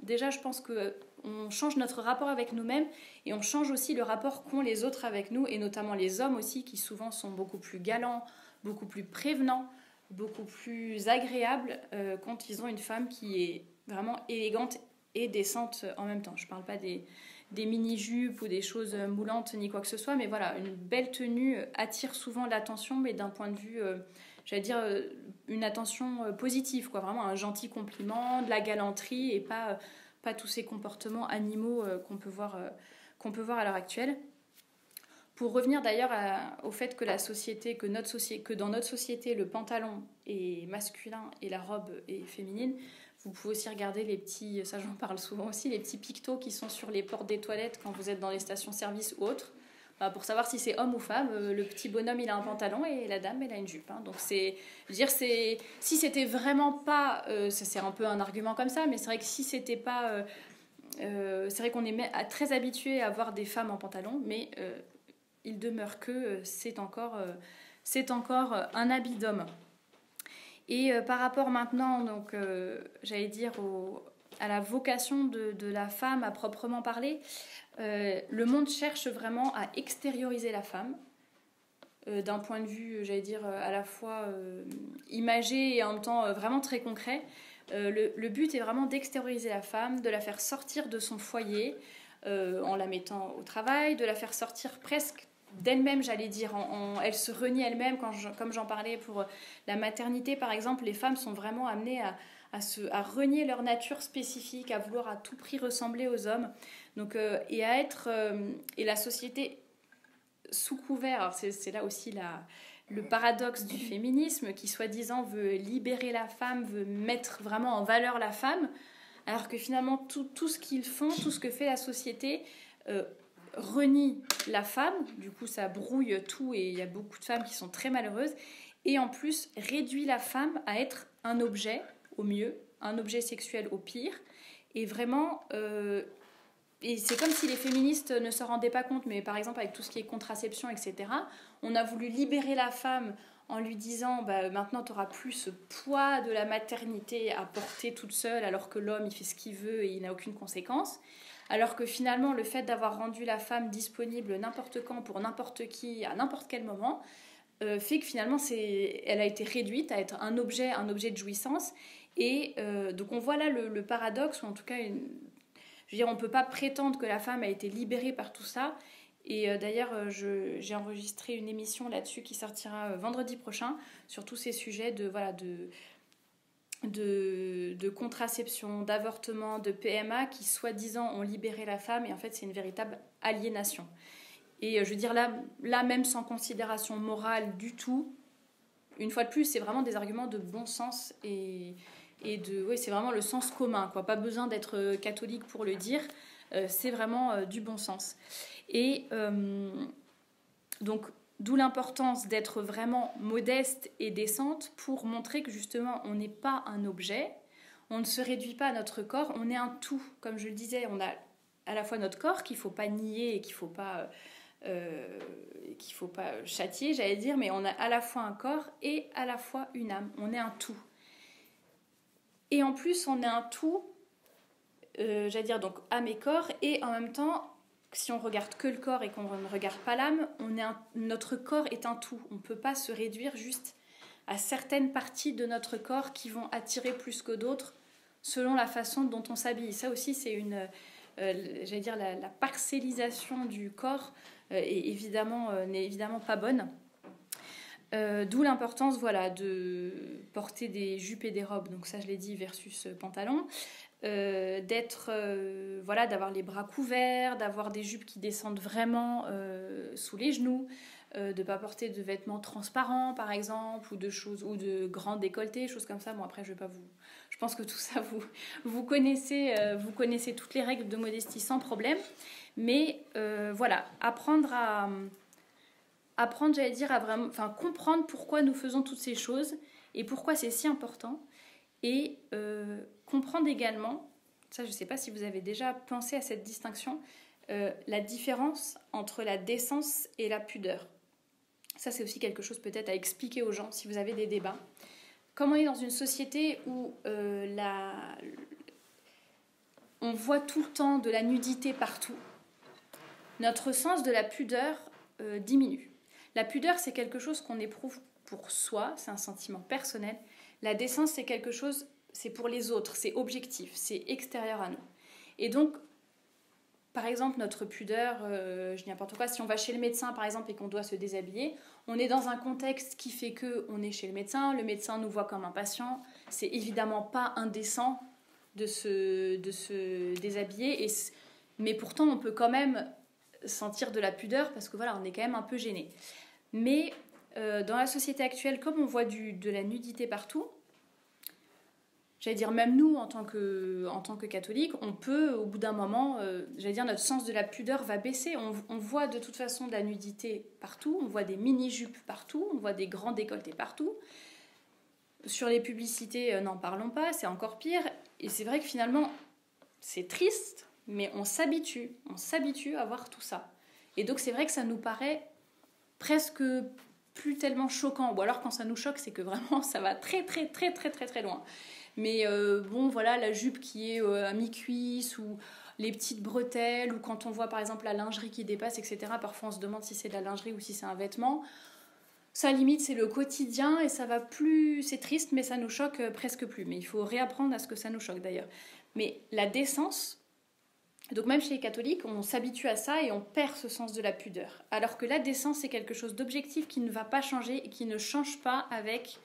Speaker 1: Déjà, je pense qu'on change notre rapport avec nous-mêmes et on change aussi le rapport qu'ont les autres avec nous, et notamment les hommes aussi, qui souvent sont beaucoup plus galants, beaucoup plus prévenants, beaucoup plus agréables quand ils ont une femme qui est vraiment élégante et décente en même temps. Je ne parle pas des mini-jupes ou des choses moulantes ni quoi que ce soit, mais voilà, une belle tenue attire souvent l'attention, mais d'un point de vue... j'allais dire une attention positive, quoi, vraiment un gentil compliment, de la galanterie et pas tous ces comportements animaux qu'on peut voir à l'heure actuelle. Pour revenir d'ailleurs au fait que que dans notre société le pantalon est masculin et la robe est féminine, vous pouvez aussi regarder les petits, ça j'en parle souvent aussi, les petits pictos qui sont sur les portes des toilettes quand vous êtes dans les stations-service ou autres. Pour savoir si c'est homme ou femme, le petit bonhomme il a un pantalon et la dame elle a une jupe. Donc si c'était vraiment pas, c'est un peu un argument comme ça, mais c'est vrai que si c'était pas, c'est vrai qu'on est très habitué à voir des femmes en pantalon, mais il demeure que c'est encore c'est encore un habit d'homme. Et par rapport maintenant, donc, j'allais dire, à la vocation de la femme à proprement parler, le monde cherche vraiment à extérioriser la femme, d'un point de vue, j'allais dire, à la fois imagé et en même temps vraiment très concret. Le but est vraiment d'extérioriser la femme, de la faire sortir de son foyer en la mettant au travail, de la faire sortir presque d'elle-même, j'allais dire. Elle se renie elle-même, comme j'en parlais pour la maternité, par exemple. Les femmes sont vraiment amenées à renier leur nature spécifique, à vouloir à tout prix ressembler aux hommes. Donc, et la société, sous couvert, alors c'est là aussi le paradoxe du féminisme, qui soi-disant veut libérer la femme, veut mettre vraiment en valeur la femme, alors que finalement tout ce qu'ils font, tout ce que fait la société renie la femme. Du coup ça brouille tout et il y a beaucoup de femmes qui sont très malheureuses, et en plus réduit la femme à être un objet au mieux, un objet sexuel au pire. Et vraiment et c'est comme si les féministes ne se rendaient pas compte, mais par exemple avec tout ce qui est contraception, etc., on a voulu libérer la femme en lui disant maintenant tu n'auras plus ce poids de la maternité à porter toute seule, alors que l'homme il fait ce qu'il veut et il n'a aucune conséquence. Alors que finalement le fait d'avoir rendu la femme disponible n'importe quand, pour n'importe qui, à n'importe quel moment, fait que finalement elle a été réduite à être un objet de jouissance. Et donc on voit là le paradoxe, ou en tout cas je veux dire, on ne peut pas prétendre que la femme a été libérée par tout ça. Et d'ailleurs, j'ai enregistré une émission là-dessus qui sortira vendredi prochain sur tous ces sujets de contraception, d'avortement, de PMA qui, soi-disant, ont libéré la femme. Et en fait, c'est une véritable aliénation. Et je veux dire, là même sans considération morale du tout, une fois de plus, c'est vraiment des arguments de bon sens et c'est vraiment le sens commun, quoi. Pas besoin d'être catholique pour le dire, c'est vraiment du bon sens. Et donc, d'où l'importance d'être vraiment modeste et décente pour montrer que justement, on n'est pas un objet, on ne se réduit pas à notre corps, on est un tout. Comme je le disais, on a à la fois notre corps qu'il ne faut pas nier et qu'il ne faut pas châtier, j'allais dire, mais on a à la fois un corps et à la fois une âme, on est un tout. Et en plus, on est un tout, j'allais dire, donc âme et corps, et en même temps, si on regarde que le corps et qu'on ne regarde pas l'âme, notre corps est un tout. On ne peut pas se réduire juste à certaines parties de notre corps qui vont attirer plus que d'autres selon la façon dont on s'habille. Ça aussi, c'est j'allais dire, la parcellisation du corps n'est évidemment pas bonne. D'où l'importance, voilà, de porter des jupes et des robes, donc ça je l'ai dit, versus pantalon, d'avoir les bras couverts, d'avoir des jupes qui descendent vraiment sous les genoux, de ne pas porter de vêtements transparents par exemple, ou de grands décolletés, choses comme ça. Bon, après je pense que tout ça vous connaissez toutes les règles de modestie sans problème, mais voilà, apprendre, j'allais dire, comprendre pourquoi nous faisons toutes ces choses et pourquoi c'est si important. Et comprendre également, ça je ne sais pas si vous avez déjà pensé à cette distinction, la différence entre la décence et la pudeur. Ça c'est aussi quelque chose peut-être à expliquer aux gens si vous avez des débats. Comme on est dans une société où on voit tout le temps de la nudité partout, notre sens de la pudeur diminue. La pudeur, c'est quelque chose qu'on éprouve pour soi, c'est un sentiment personnel. La décence, c'est quelque chose, c'est pour les autres, c'est objectif, c'est extérieur à nous. Et donc, par exemple, notre pudeur, je dis n'importe quoi, si on va chez le médecin, par exemple, et qu'on doit se déshabiller, on est dans un contexte qui fait qu'on est chez le médecin nous voit comme un patient, c'est évidemment pas indécent de se déshabiller, mais pourtant, on peut quand même sentir de la pudeur parce que voilà, on est quand même un peu gêné. Mais dans la société actuelle, comme on voit de la nudité partout, j'allais dire même nous en tant que catholiques, on peut au bout d'un moment, j'allais dire notre sens de la pudeur va baisser. On voit de toute façon de la nudité partout, on voit des mini-jupes partout, on voit des grands décolletés partout. Sur les publicités, n'en parlons pas, c'est encore pire. Et c'est vrai que finalement, c'est triste, mais on s'habitue à voir tout ça. Et donc c'est vrai que ça nous paraît presque plus tellement choquant. Ou alors quand ça nous choque, c'est que vraiment ça va très très très très très très loin. Mais bon, voilà, la jupe qui est à mi-cuisse ou les petites bretelles, ou quand on voit par exemple la lingerie qui dépasse, etc. Parfois on se demande si c'est de la lingerie ou si c'est un vêtement. Ça limite, c'est le quotidien et ça va plus. C'est triste, mais ça nous choque presque plus. Mais il faut réapprendre à ce que ça nous choque d'ailleurs. Mais la décence, donc même chez les catholiques, on s'habitue à ça et on perd ce sens de la pudeur. Alors que la décence, c'est quelque chose d'objectif qui ne va pas changer et qui ne change pas avec,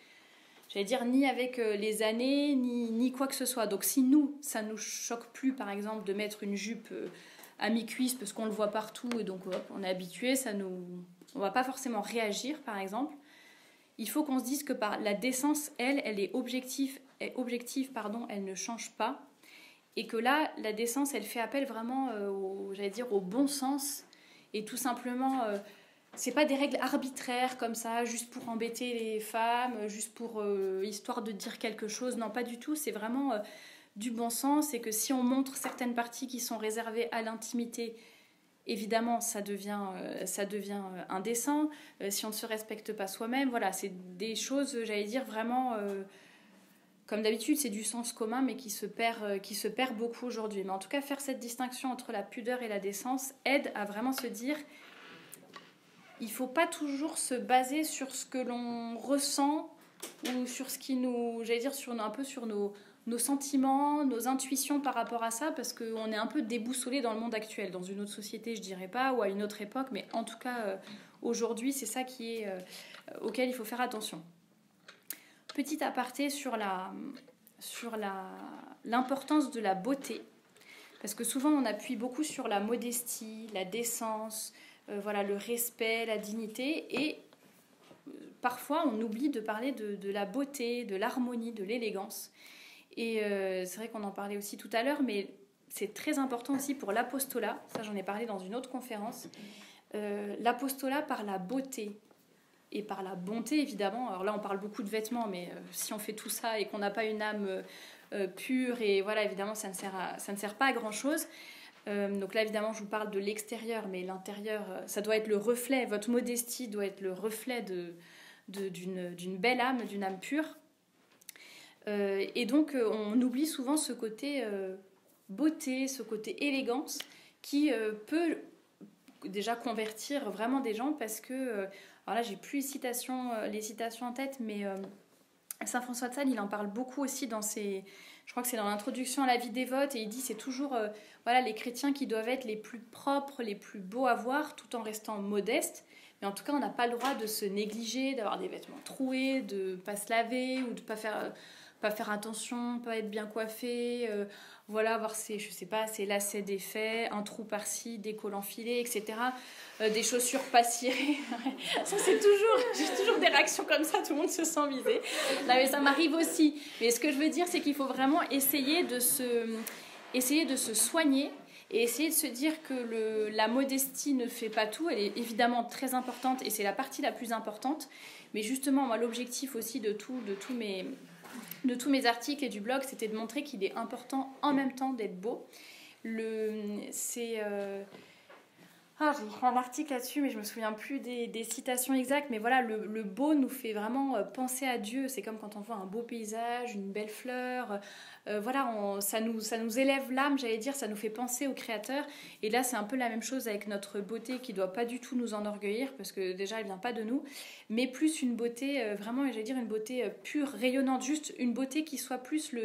Speaker 1: j'allais dire, ni avec les années, ni quoi que ce soit. Donc si nous, ça ne nous choque plus, par exemple, de mettre une jupe à mi-cuisse parce qu'on le voit partout et donc hop, on est habitué, on va pas forcément réagir, par exemple. Il faut qu'on se dise que la décence, elle est objective, elle ne change pas. Et que là, la décence, elle fait appel vraiment au bon sens. Et tout simplement, c'est pas des règles arbitraires comme ça, juste pour embêter les femmes, juste pour histoire de dire quelque chose. Non, pas du tout. C'est vraiment du bon sens. Et que si on montre certaines parties qui sont réservées à l'intimité, évidemment, ça devient indécent. Si on ne se respecte pas soi-même, voilà, c'est des choses, j'allais dire, vraiment... comme d'habitude, c'est du sens commun, mais qui se perd beaucoup aujourd'hui. Mais en tout cas, faire cette distinction entre la pudeur et la décence aide à vraiment se dire il ne faut pas toujours se baser sur ce que l'on ressent ou sur ce qui nous... J'allais dire, un peu sur nos sentiments, nos intuitions par rapport à ça, parce qu'on est un peu déboussolé dans le monde actuel. Dans une autre société, je dirais pas, ou à une autre époque, mais en tout cas, aujourd'hui, c'est ça auquel il faut faire attention. Petit aparté sur l'importance de la beauté, parce que souvent on appuie beaucoup sur la modestie, la décence, voilà, le respect, la dignité, et parfois on oublie de parler de la beauté, de l'harmonie, de l'élégance. Et c'est vrai qu'on en parlait aussi tout à l'heure, mais c'est très important aussi pour l'apostolat, ça j'en ai parlé dans une autre conférence, l'apostolat par la beauté. Et par la bonté, évidemment. Alors là, on parle beaucoup de vêtements, mais si on fait tout ça et qu'on n'a pas une âme pure, et voilà, évidemment, ça ne sert pas à grand-chose. Donc là, évidemment, je vous parle de l'extérieur, mais l'intérieur, ça doit être le reflet. Votre modestie doit être le reflet d'une belle âme, d'une âme pure. Et donc, on oublie souvent ce côté beauté, ce côté élégance, qui peut déjà convertir vraiment des gens, parce que... alors là, j'ai plus les citations en tête, mais Saint François de Sales, il en parle beaucoup aussi je crois que c'est dans l'introduction à la vie dévote, et il dit c'est toujours voilà, les chrétiens qui doivent être les plus propres, les plus beaux à voir, tout en restant modestes. Mais en tout cas, on n'a pas le droit de se négliger, d'avoir des vêtements troués, de ne pas se laver ou de ne pas faire attention, pas être bien coiffé, voilà, avoir ses lacets défaits, un trou par-ci, des collants enfilés, etc. Des chaussures pas cirées. Ça, j'ai toujours des réactions comme ça, tout le monde se sent visé. Non, mais ça m'arrive aussi. Mais ce que je veux dire, c'est qu'il faut vraiment essayer de se soigner et essayer de se dire que la modestie ne fait pas tout. Elle est évidemment très importante et c'est la partie la plus importante. Mais justement, moi, l'objectif aussi de tous mes articles et du blog, c'était de montrer qu'il est important en même temps d'être beau. J'ai écrit un article là-dessus, mais je me souviens plus des citations exactes. Mais voilà, le beau nous fait vraiment penser à Dieu. C'est comme quand on voit un beau paysage, une belle fleur. Voilà, ça nous élève l'âme, j'allais dire, ça nous fait penser au Créateur. Et là, c'est un peu la même chose avec notre beauté qui ne doit pas du tout nous enorgueillir, parce que déjà, elle ne vient pas de nous. Mais plus une beauté, vraiment, j'allais dire, une beauté pure, rayonnante. Juste une beauté qui soit plus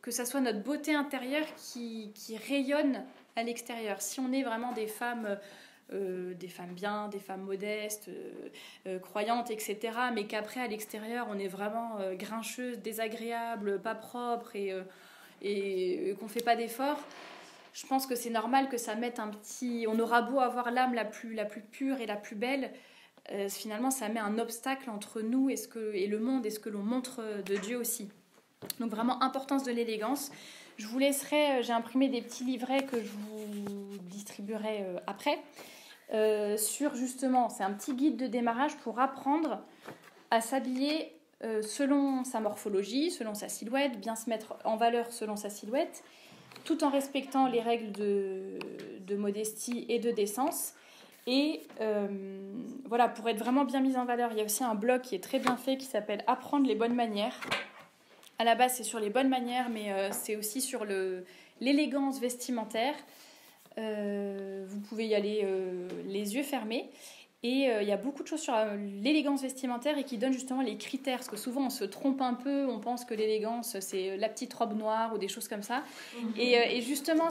Speaker 1: que ça soit notre beauté intérieure qui rayonne à l'extérieur. Si on est vraiment des femmes bien, des femmes modestes, croyantes, etc., mais qu'après à l'extérieur on est vraiment grincheuse, désagréable, pas propre et qu'on fait pas d'efforts, je pense que c'est normal que ça mette un petit... On aura beau avoir l'âme la plus pure et la plus belle, finalement ça met un obstacle entre nous et le monde et ce que l'on montre de Dieu aussi. Donc vraiment, importance de l'élégance. Je vous laisserai, j'ai imprimé des petits livrets que je vous distribuerai après, sur justement, c'est un petit guide de démarrage pour apprendre à s'habiller selon sa morphologie, selon sa silhouette, bien se mettre en valeur selon sa silhouette, tout en respectant les règles de modestie et de décence. Et voilà, pour être vraiment bien mise en valeur, il y a aussi un blog qui est très bien fait qui s'appelle Apprendre les bonnes manières. À la base, c'est sur les bonnes manières, mais c'est aussi sur l'élégance vestimentaire. Vous pouvez y aller les yeux fermés. Et il y a beaucoup de choses sur l'élégance vestimentaire et qui donnent justement les critères. Parce que souvent, on se trompe un peu. On pense que l'élégance, c'est la petite robe noire ou des choses comme ça. Et justement,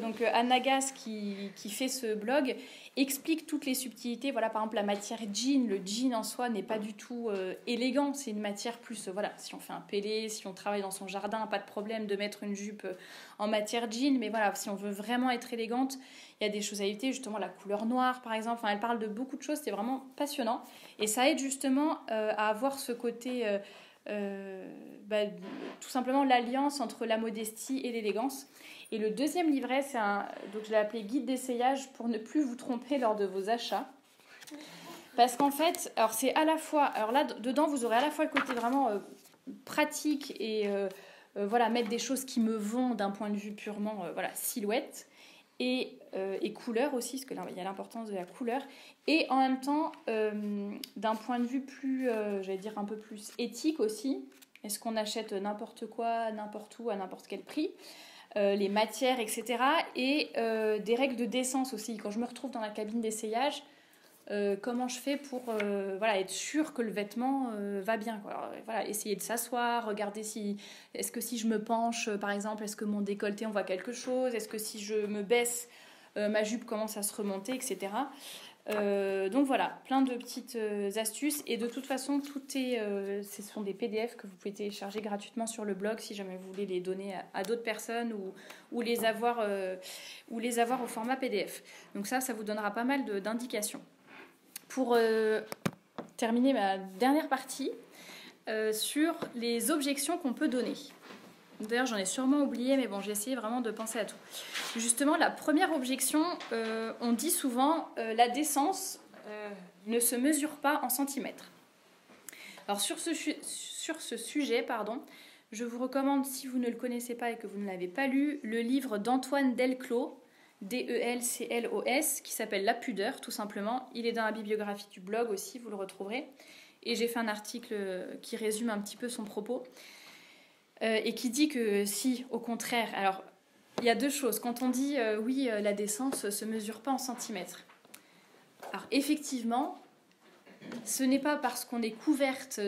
Speaker 1: donc, Anna Gass qui fait ce blog explique toutes les subtilités. Voilà, par exemple, la matière jean. Le jean en soi n'est pas du tout élégant. C'est une matière plus... voilà, si on fait un pélé, si on travaille dans son jardin, pas de problème de mettre une jupe en matière jean. Mais voilà, si on veut vraiment être élégante... Il y a des choses à éviter, justement la couleur noire par exemple. Enfin, elle parle de beaucoup de choses, c'est vraiment passionnant. Et ça aide justement à avoir ce côté, tout simplement l'alliance entre la modestie et l'élégance. Et le deuxième livret, donc je l'ai appelé Guide d'essayage pour ne plus vous tromper lors de vos achats. Parce qu'en fait, alors c'est à la fois, alors là dedans vous aurez à la fois le côté vraiment pratique et voilà, mettre des choses qui me vont d'un point de vue purement voilà, silhouette. Et couleur aussi, parce que là, il y a l'importance de la couleur. Et en même temps, d'un point de vue plus, j'allais dire un peu plus éthique aussi, est-ce qu'on achète n'importe quoi, n'importe où, à n'importe quel prix, les matières, etc. Et des règles de décence aussi. Quand je me retrouve dans la cabine d'essayage, comment je fais pour voilà, être sûre que le vêtement va bien, quoi. Alors, voilà, essayer de s'asseoir, regarder est-ce que si je me penche par exemple, est-ce que mon décolleté on voit quelque chose, est-ce que si je me baisse ma jupe commence à se remonter, etc. Donc voilà, plein de petites astuces et de toute façon ce sont des PDF que vous pouvez télécharger gratuitement sur le blog si jamais vous voulez les donner à d'autres personnes ou les avoir au format PDF. Donc ça vous donnera pas mal d'indications. Pour terminer ma dernière partie sur les objections qu'on peut donner. D'ailleurs, j'en ai sûrement oublié, mais bon, j'ai essayé vraiment de penser à tout. Justement, la première objection, on dit souvent la décence ne se mesure pas en centimètres. Alors, sur ce sujet, je vous recommande, si vous ne le connaissez pas et que vous ne l'avez pas lu, le livre d'Antoine Delclos, Delclos, qui s'appelle La pudeur, tout simplement. Il est dans la bibliographie du blog aussi, vous le retrouverez. Et j'ai fait un article qui résume un petit peu son propos. Et qui dit que si, au contraire... Alors, il y a deux choses. Quand on dit, oui, la décence ne se mesure pas en centimètres. Alors, effectivement, ce n'est pas parce qu'on est couverte,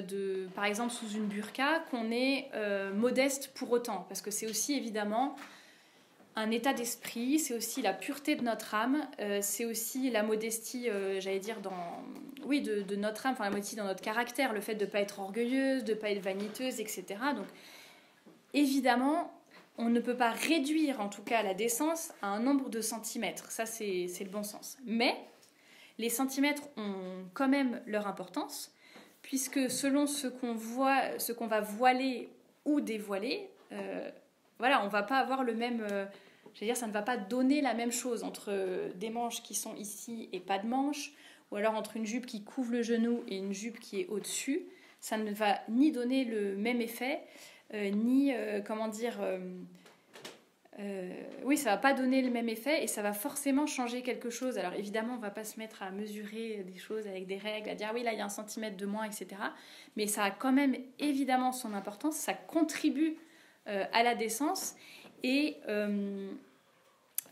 Speaker 1: par exemple, sous une burqa, qu'on est modeste pour autant. Parce que c'est aussi, évidemment... un état d'esprit, c'est aussi la pureté de notre âme, c'est aussi la modestie, j'allais dire, de notre âme, enfin la modestie dans notre caractère, le fait de ne pas être orgueilleuse, de ne pas être vaniteuse, etc. Donc, évidemment, on ne peut pas réduire, en tout cas, la décence à un nombre de centimètres. Ça, c'est le bon sens. Mais les centimètres ont quand même leur importance, puisque selon ce qu'on va voiler ou dévoiler, voilà, on ne va pas avoir le même... ça ne va pas donner la même chose entre des manches qui sont ici et pas de manches, ou alors entre une jupe qui couvre le genou et une jupe qui est au-dessus. Ça ne va ni donner le même effet, ni, oui, ça ne va pas donner le même effet et ça va forcément changer quelque chose. Alors évidemment, on ne va pas se mettre à mesurer des choses avec des règles, à dire oui, là, il y a 1 centimètre de moins, etc. Mais ça a quand même évidemment son importance, ça contribue à la décence. Et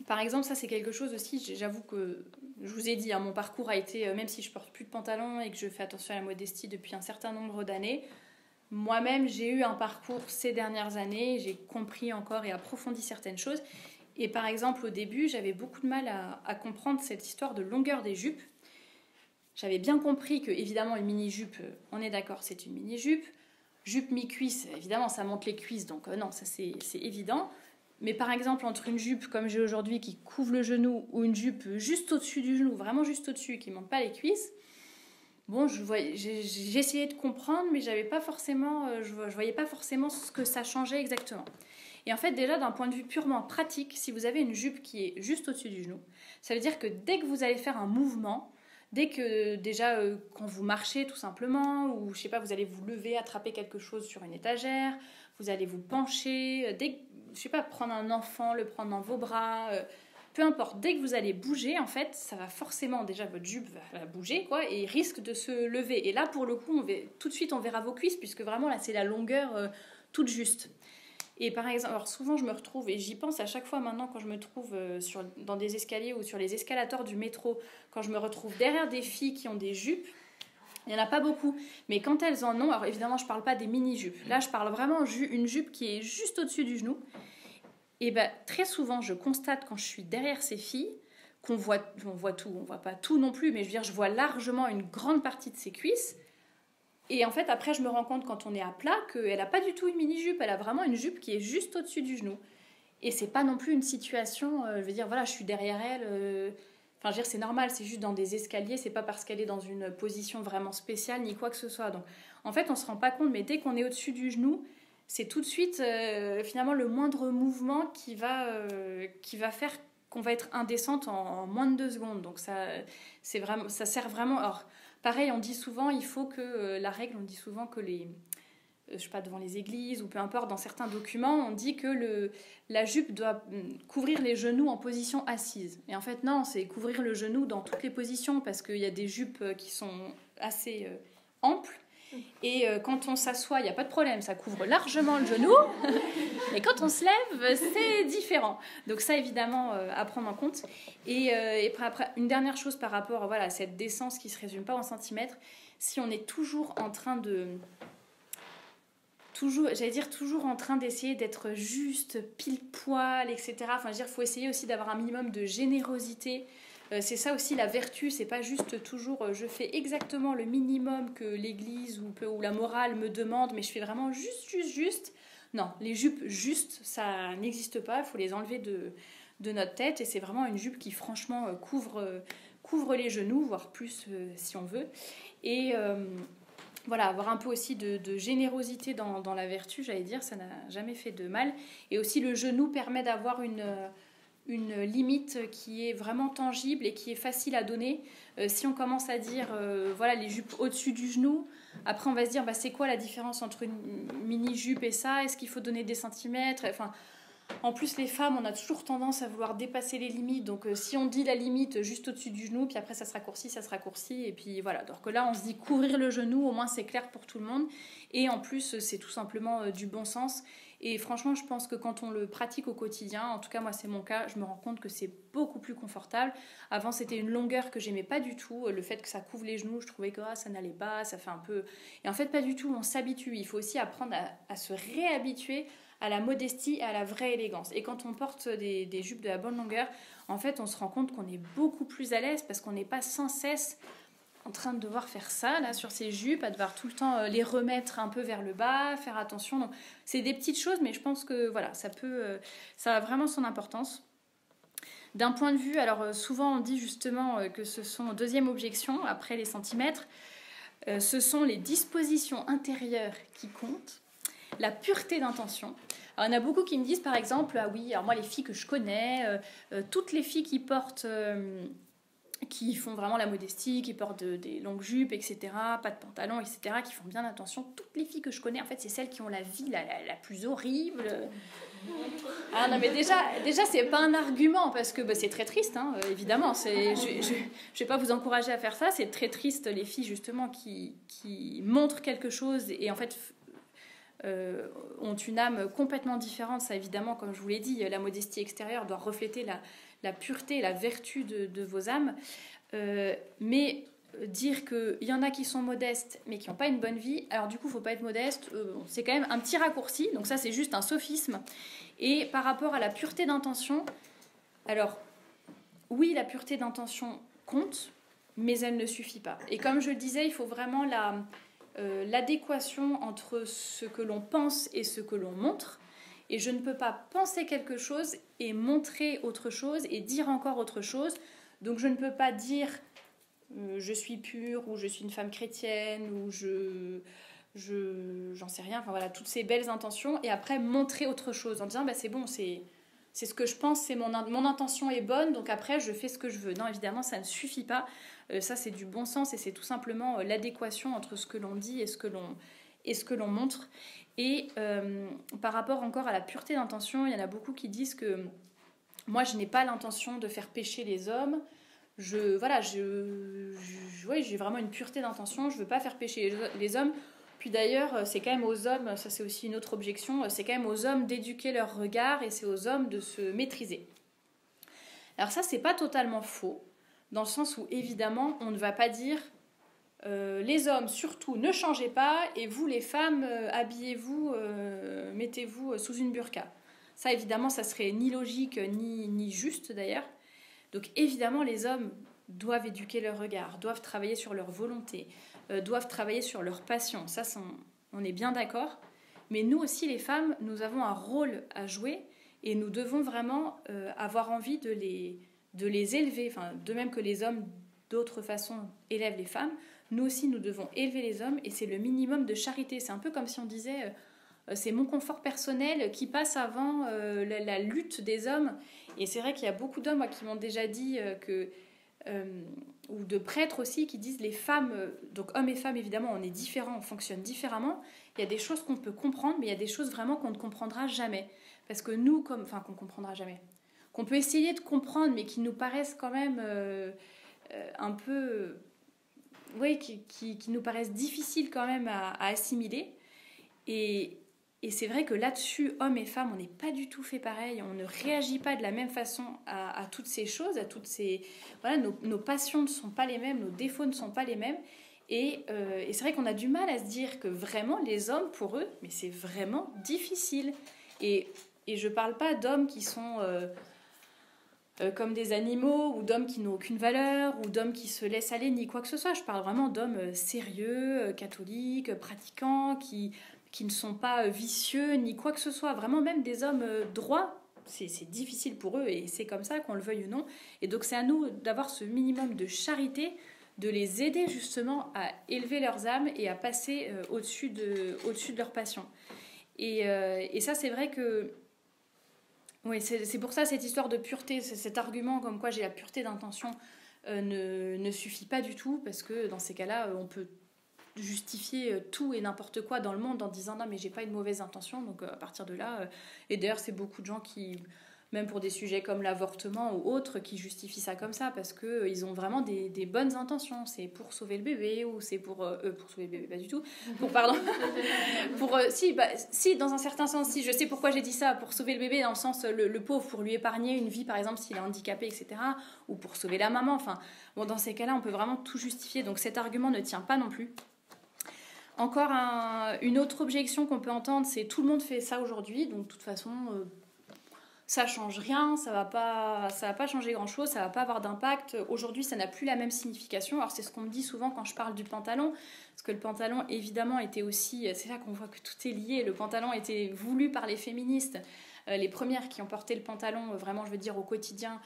Speaker 1: par exemple, ça c'est quelque chose aussi, j'avoue que je vous ai dit, hein, mon parcours a été, même si je porte plus de pantalon et que je fais attention à la modestie depuis un certain nombre d'années, moi-même j'ai eu un parcours ces dernières années, j'ai compris encore et approfondi certaines choses. Et par exemple, au début, j'avais beaucoup de mal à comprendre cette histoire de longueur des jupes. J'avais bien compris que, évidemment, une mini-jupe, on est d'accord, c'est une mini-jupe. Jupe mi-cuisse, évidemment, ça monte les cuisses, donc non, ça c'est évident. Mais par exemple, entre une jupe comme j'ai aujourd'hui qui couvre le genou ou une jupe juste au-dessus du genou, vraiment juste au-dessus, qui ne monte pas les cuisses, bon, j'ai essayé de comprendre, mais j'avais pas forcément, je voyais pas forcément ce que ça changeait exactement. Et en fait, déjà, d'un point de vue purement pratique, si vous avez une jupe qui est juste au-dessus du genou, ça veut dire que dès que vous allez faire un mouvement, dès que déjà quand vous marchez tout simplement, ou je sais pas, vous allez vous lever, attraper quelque chose sur une étagère, vous allez vous pencher, je sais pas, prendre un enfant, le prendre dans vos bras, peu importe, dès que vous allez bouger, en fait, ça va forcément, déjà votre jupe va bouger, quoi, et risque de se lever. Et là, pour le coup, tout de suite, on verra vos cuisses, puisque vraiment, là, c'est la longueur toute juste. Et par exemple, alors souvent, je me retrouve, et j'y pense à chaque fois maintenant, quand je me trouve dans des escaliers ou sur les escalators du métro, quand je me retrouve derrière des filles qui ont des jupes, il n'y en a pas beaucoup, mais quand elles en ont, alors évidemment, je ne parle pas des mini-jupes. Là, je parle vraiment d'une jupe qui est juste au-dessus du genou. Et ben, très souvent, je constate quand je suis derrière ces filles on voit tout, on voit pas tout non plus, mais je veux dire, je vois largement une grande partie de ses cuisses. Et en fait, après, je me rends compte quand on est à plat qu'elle n'a pas du tout une mini-jupe, elle a vraiment une jupe qui est juste au-dessus du genou. Et c'est pas non plus une situation, je veux dire, voilà, je suis derrière elle. Enfin, je veux dire, c'est normal, c'est juste dans des escaliers, c'est pas parce qu'elle est dans une position vraiment spéciale ni quoi que ce soit. Donc, en fait, on se rend pas compte, mais dès qu'on est au-dessus du genou, c'est tout de suite finalement le moindre mouvement qui va faire qu'on va être indécente en moins de 2 secondes. Donc ça sert vraiment. Alors pareil, on dit souvent, il faut que la règle, on dit souvent que je sais pas, devant les églises ou peu importe, dans certains documents, on dit que la jupe doit couvrir les genoux en position assise. Et en fait, non, c'est couvrir le genou dans toutes les positions, parce qu'il y a des jupes qui sont assez amples. Et quand on s'assoit, il n'y a pas de problème, ça couvre largement le genou. Mais quand on se lève, c'est différent. Donc ça, évidemment, à prendre en compte. Et après, une dernière chose par rapport à cette décence qui ne se résume pas en centimètres, si on est toujours en train d'essayer d'être juste, pile poil, etc. Enfin, je veux dire, il faut essayer aussi d'avoir un minimum de générosité. C'est ça aussi la vertu, c'est pas juste toujours je fais exactement le minimum que l'église ou la morale me demande, mais je fais vraiment juste. Non, les jupes justes, ça n'existe pas, il faut les enlever de notre tête, et c'est vraiment une jupe qui franchement couvre les genoux, voire plus si on veut. Et voilà, avoir un peu aussi de générosité dans la vertu, j'allais dire, ça n'a jamais fait de mal. Et aussi le genou permet d'avoir une limite qui est vraiment tangible et qui est facile à donner. Si on commence à dire voilà, les jupes au-dessus du genou, après on va se dire c'est quoi la différence entre une mini-jupe et ça, est-ce qu'il faut donner des centimètres, enfin, en plus les femmes, on a toujours tendance à vouloir dépasser les limites, donc si on dit la limite juste au-dessus du genou, puis après ça se raccourcit, et puis voilà. Alors que là on se dit couvrir le genou, au moins c'est clair pour tout le monde, et en plus c'est tout simplement du bon sens. Et franchement, je pense que quand on le pratique au quotidien, en tout cas moi c'est mon cas, je me rends compte que c'est beaucoup plus confortable. Avant c'était une longueur que j'aimais pas du tout, le fait que ça couvre les genoux, je trouvais que ça n'allait pas, ça fait un peu... Et en fait pas du tout, on s'habitue, il faut aussi apprendre à se réhabituer à la modestie et à la vraie élégance. Et quand on porte des jupes de la bonne longueur, en fait on se rend compte qu'on est beaucoup plus à l'aise, parce qu'on n'est pas sans cesse en train de devoir faire ça là sur ces jupes, à devoir tout le temps les remettre un peu vers le bas, faire attention. Donc c'est des petites choses, mais je pense que voilà, ça a vraiment son importance. D'un point de vue, alors souvent on dit justement que ce sont, deuxième objection après les centimètres, ce sont les dispositions intérieures qui comptent, la pureté d'intention. Alors, il y en a beaucoup qui me disent par exemple, ah oui, alors moi les filles que je connais, toutes les filles qui portent qui font vraiment la modestie, qui portent des longues jupes, etc., pas de pantalon, etc., qui font bien attention. Toutes les filles que je connais, en fait, c'est celles qui ont la vie la plus horrible. Ah non, mais déjà c'est pas un argument, parce que c'est très triste, hein, évidemment. Je vais pas vous encourager à faire ça, c'est très triste, les filles, justement, qui montrent quelque chose et en fait... ont une âme complètement différente. Ça, évidemment, comme je vous l'ai dit, la modestie extérieure doit refléter la pureté et la vertu de vos âmes. Mais dire qu'il y en a qui sont modestes mais qui n'ont pas une bonne vie, alors du coup, il ne faut pas être modeste, c'est quand même un petit raccourci. Donc ça, c'est juste un sophisme. Et par rapport à la pureté d'intention, alors, oui, la pureté d'intention compte, mais elle ne suffit pas. Et comme je le disais, il faut vraiment l'adéquation entre ce que l'on pense et ce que l'on montre. Et je ne peux pas penser quelque chose et montrer autre chose et dire encore autre chose. Donc je ne peux pas dire je suis pure, ou je suis une femme chrétienne, ou j'en sais rien, enfin voilà, toutes ces belles intentions, et après montrer autre chose en disant c'est bon, c'est ce que je pense, c'est mon intention est bonne, donc après je fais ce que je veux. Non, évidemment ça ne suffit pas. Ça c'est du bon sens, et c'est tout simplement l'adéquation entre ce que l'on dit et ce que l'on montre. Et par rapport encore à la pureté d'intention, il y en a beaucoup qui disent que moi, je n'ai pas l'intention de faire pécher les hommes. Voilà, ouais, j'ai vraiment une pureté d'intention. Je ne veux pas faire pécher les hommes. Puis d'ailleurs, c'est quand même aux hommes, ça c'est aussi une autre objection, c'est quand même aux hommes d'éduquer leur regard et c'est aux hommes de se maîtriser. Alors ça, c'est pas totalement faux, dans le sens où évidemment, on ne va pas dire les hommes surtout ne changez pas et vous les femmes habillez-vous, mettez-vous sous une burqa. Ça évidemment, ça serait ni logique ni juste d'ailleurs. Donc évidemment, les hommes doivent éduquer leur regard, doivent travailler sur leur volonté, doivent travailler sur leur passion. Ça, on est bien d'accord. Mais nous aussi, les femmes, nous avons un rôle à jouer et nous devons vraiment avoir envie de les élever. Enfin, de même que les hommes, d'autres façons, élèvent les femmes, nous aussi, nous devons élever les hommes et c'est le minimum de charité. C'est un peu comme si on disait c'est mon confort personnel qui passe avant la lutte des hommes. Et c'est vrai qu'il y a beaucoup d'hommes qui m'ont déjà dit ou de prêtres aussi, qui disent les femmes, donc hommes et femmes évidemment, on est différents, on fonctionne différemment. Il y a des choses qu'on peut comprendre, mais il y a des choses vraiment qu'on ne comprendra jamais. Parce que nous, qu'on ne comprendra jamais, qu'on peut essayer de comprendre, mais qui nous paraissent quand même un peu... Oui, qui nous paraissent difficiles quand même à assimiler. Et c'est vrai que là-dessus, hommes et femmes, on n'est pas du tout fait pareil. On ne réagit pas de la même façon à toutes ces choses, à toutes ces... Voilà, nos passions ne sont pas les mêmes, nos défauts ne sont pas les mêmes. Et c'est vrai qu'on a du mal à se dire que vraiment, les hommes, pour eux, mais c'est vraiment difficile. Et je ne parle pas d'hommes qui sont... comme des animaux, ou d'hommes qui n'ont aucune valeur, ou d'hommes qui se laissent aller, ni quoi que ce soit. Je parle vraiment d'hommes sérieux, catholiques, pratiquants, qui ne sont pas vicieux, ni quoi que ce soit. Vraiment, même des hommes droits, c'est difficile pour eux, et c'est comme ça, qu'on le veuille ou non. Et donc, c'est à nous d'avoir ce minimum de charité, de les aider justement à élever leurs âmes et à passer au-dessus de leur passion. Et ça, c'est vrai que... Oui, c'est pour ça cette histoire de pureté, cet argument comme quoi j'ai la pureté d'intention ne suffit pas du tout, parce que dans ces cas-là, on peut justifier tout et n'importe quoi dans le monde en disant non mais j'ai pas une mauvaise intention, donc à partir de là, et d'ailleurs c'est beaucoup de gens qui, même pour des sujets comme l'avortement ou autres, qui justifient ça comme ça, parce qu'ils ont vraiment des bonnes intentions, c'est pour sauver le bébé, ou c'est pour sauver le bébé, pas du tout, si, dans un certain sens, si, je sais pourquoi j'ai dit ça, pour sauver le bébé, dans le sens, le pauvre, pour lui épargner une vie, par exemple, s'il est handicapé, etc., ou pour sauver la maman, enfin, bon, dans ces cas-là, on peut vraiment tout justifier, donc cet argument ne tient pas non plus. Encore une autre objection qu'on peut entendre, c'est tout le monde fait ça aujourd'hui, donc de toute façon... ça change rien, ça va pas changer grand chose, ça va pas avoir d'impact. Aujourd'hui, ça n'a plus la même signification. Alors c'est ce qu'on me dit souvent quand je parle du pantalon, parce que le pantalon évidemment était aussi, c'est là qu'on voit que tout est lié. Le pantalon était voulu par les féministes. Les premières qui ont porté le pantalon, vraiment je veux dire au quotidien,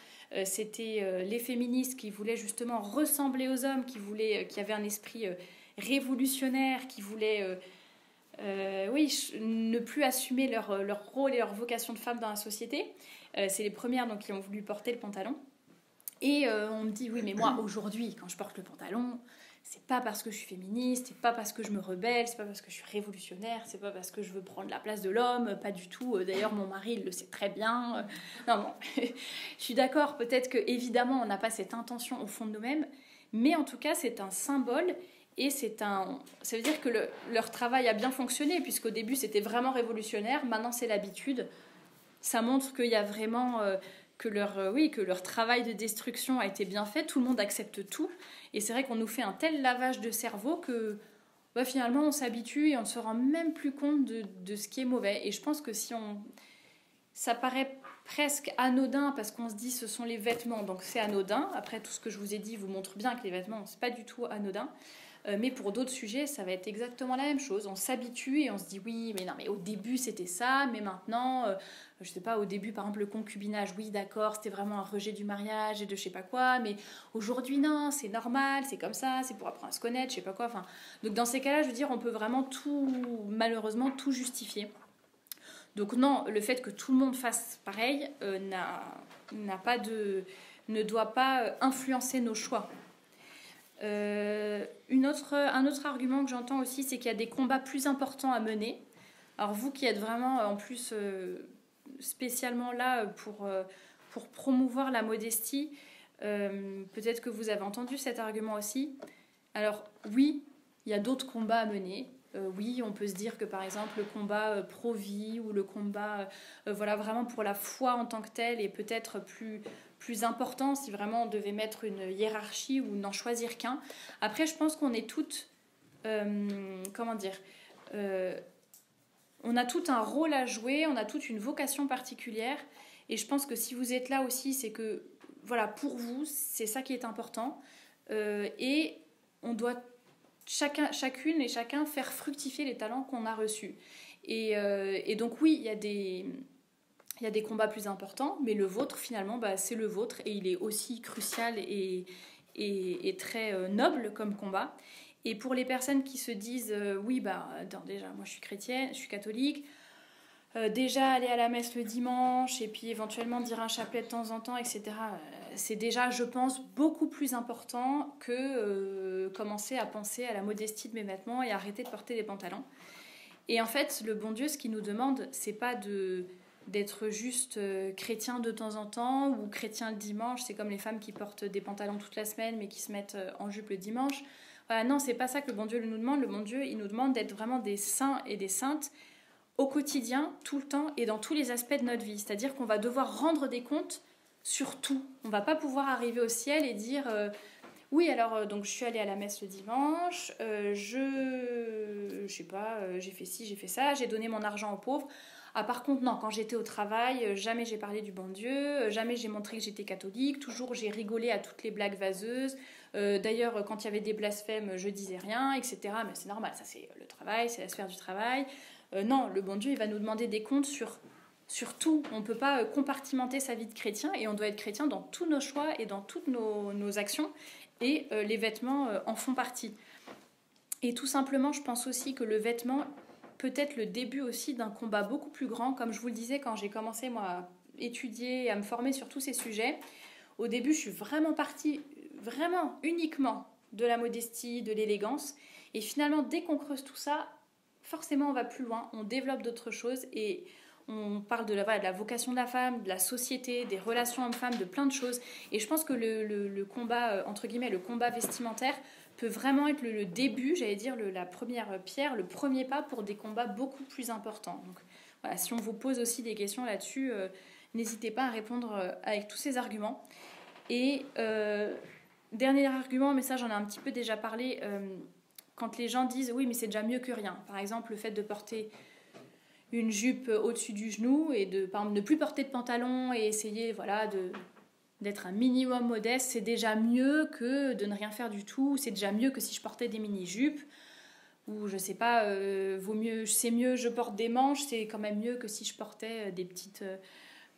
Speaker 1: c'était les féministes qui voulaient justement ressembler aux hommes, qui avaient un esprit révolutionnaire, qui voulaient ne plus assumer leur rôle et leur vocation de femme dans la société. C'est les premières donc, qui ont voulu porter le pantalon. Et on me dit, oui, mais moi, aujourd'hui, quand je porte le pantalon, c'est pas parce que je suis féministe, c'est pas parce que je me rebelle, c'est pas parce que je suis révolutionnaire, c'est pas parce que je veux prendre la place de l'homme, pas du tout. D'ailleurs, mon mari, il le sait très bien. Non, bon, je suis d'accord, peut-être que évidemment, on n'a pas cette intention au fond de nous-mêmes, mais en tout cas, c'est un symbole. Et ça veut dire que leur travail a bien fonctionné, puisqu'au début, c'était vraiment révolutionnaire. Maintenant, c'est l'habitude. Ça montre qu'il y a vraiment... que leur travail de destruction a été bien fait. Tout le monde accepte tout. Et c'est vrai qu'on nous fait un tel lavage de cerveau que finalement, on s'habitue et on ne se rend même plus compte de ce qui est mauvais. Et je pense que ça paraît presque anodin, parce qu'on se dit ce sont les vêtements, donc c'est anodin. Après, tout ce que je vous ai dit vous montre bien que les vêtements, c'est pas du tout anodin. Mais pour d'autres sujets, ça va être exactement la même chose. On s'habitue et on se dit oui, mais non, mais au début c'était ça, mais maintenant, je sais pas, au début par exemple le concubinage, oui d'accord, c'était vraiment un rejet du mariage et de je sais pas quoi, mais aujourd'hui non, c'est normal, c'est comme ça, c'est pour apprendre à se connaître, je sais pas quoi. Enfin, donc dans ces cas-là, je veux dire, on peut vraiment malheureusement tout justifier. Donc non, le fait que tout le monde fasse pareil ne doit pas influencer nos choix. Un autre argument que j'entends aussi, c'est qu'il y a des combats plus importants à mener. Alors vous qui êtes vraiment en plus spécialement là pour pour promouvoir la modestie, peut-être que vous avez entendu cet argument aussi. Alors oui, il y a d'autres combats à mener. Oui, on peut se dire que par exemple le combat pro-vie ou le combat voilà, vraiment pour la foi en tant que tel est peut-être plus important si vraiment on devait mettre une hiérarchie ou n'en choisir qu'un. Après, je pense qu'on est toutes, comment dire, on a tout un rôle à jouer, on a toute une vocation particulière. Et je pense que si vous êtes là aussi, c'est que voilà, pour vous, c'est ça qui est important. Et on doit chacune et chacun faire fructifier les talents qu'on a reçus. Et donc oui, il y a des combats plus importants, mais le vôtre finalement, c'est le vôtre et il est aussi crucial et très noble comme combat. Et pour les personnes qui se disent oui, déjà moi je suis chrétienne, je suis catholique, déjà aller à la messe le dimanche et puis éventuellement dire un chapelet de temps en temps, etc. C'est déjà, je pense, beaucoup plus important que commencer à penser à la modestie de mes vêtements et arrêter de porter des pantalons. Et en fait, le bon Dieu, ce qu'il nous demande, c'est pas d'être juste chrétien de temps en temps ou chrétien le dimanche. C'est comme les femmes qui portent des pantalons toute la semaine mais qui se mettent en jupe le dimanche. Voilà, non, c'est pas ça que le bon Dieu nous demande. Le bon Dieu, il nous demande d'être vraiment des saints et des saintes au quotidien, tout le temps et dans tous les aspects de notre vie. C'est-à-dire qu'on va devoir rendre des comptes sur tout. On va pas pouvoir arriver au ciel et dire oui, alors donc je suis allée à la messe le dimanche, je sais pas, j'ai fait ci, j'ai fait ça, j'ai donné mon argent aux pauvres. Ah, par contre, non, quand j'étais au travail, jamais j'ai parlé du bon Dieu, jamais j'ai montré que j'étais catholique, toujours j'ai rigolé à toutes les blagues vaseuses. D'ailleurs, quand il y avait des blasphèmes, je disais rien, etc. Mais c'est normal, ça c'est le travail, c'est la sphère du travail. Non, le bon Dieu, il va nous demander des comptes sur tout. On ne peut pas compartimenter sa vie de chrétien et on doit être chrétien dans tous nos choix et dans toutes nos actions. Et les vêtements en font partie. Et tout simplement, je pense aussi que le vêtement peut être le début aussi d'un combat beaucoup plus grand. Comme je vous le disais, quand j'ai commencé moi, à étudier et à me former sur tous ces sujets, au début, je suis vraiment partie, vraiment uniquement de la modestie, de l'élégance. Et finalement, dès qu'on creuse tout ça, forcément, on va plus loin, on développe d'autres choses et on parle de la vocation de la femme, de la société, des relations hommes-femmes, de plein de choses. Et je pense que le combat, entre guillemets, le combat vestimentaire peut vraiment être le début, j'allais dire, la première pierre, le premier pas pour des combats beaucoup plus importants. Donc voilà, si on vous pose aussi des questions là-dessus, n'hésitez pas à répondre avec tous ces arguments. Et dernier argument, mais ça j'en ai un petit peu déjà parlé, quand les gens disent oui mais c'est déjà mieux que rien. Par exemple, le fait de porter une jupe au-dessus du genou et de par exemple, ne plus porter de pantalon et essayer d'être un minimum modeste, c'est déjà mieux que de ne rien faire du tout. C'est déjà mieux que si je portais des mini-jupes ou je sais pas, c'est mieux je porte des manches, c'est quand même mieux que si je portais des petites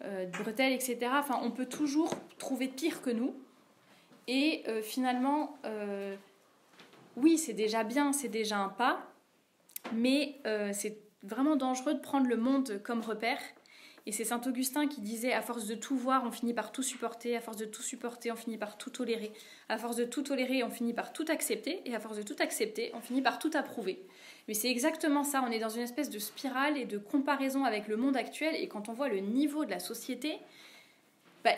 Speaker 1: bretelles, etc. Enfin, on peut toujours trouver pire que nous et finalement oui, c'est déjà bien, c'est déjà un pas, mais c'est vraiment dangereux de prendre le monde comme repère. Et c'est Saint Augustin qui disait à force de tout voir, on finit par tout supporter, à force de tout supporter, on finit par tout tolérer, à force de tout tolérer, on finit par tout accepter, et à force de tout accepter, on finit par tout approuver. Mais c'est exactement ça, on est dans une espèce de spirale et de comparaison avec le monde actuel, et quand on voit le niveau de la société,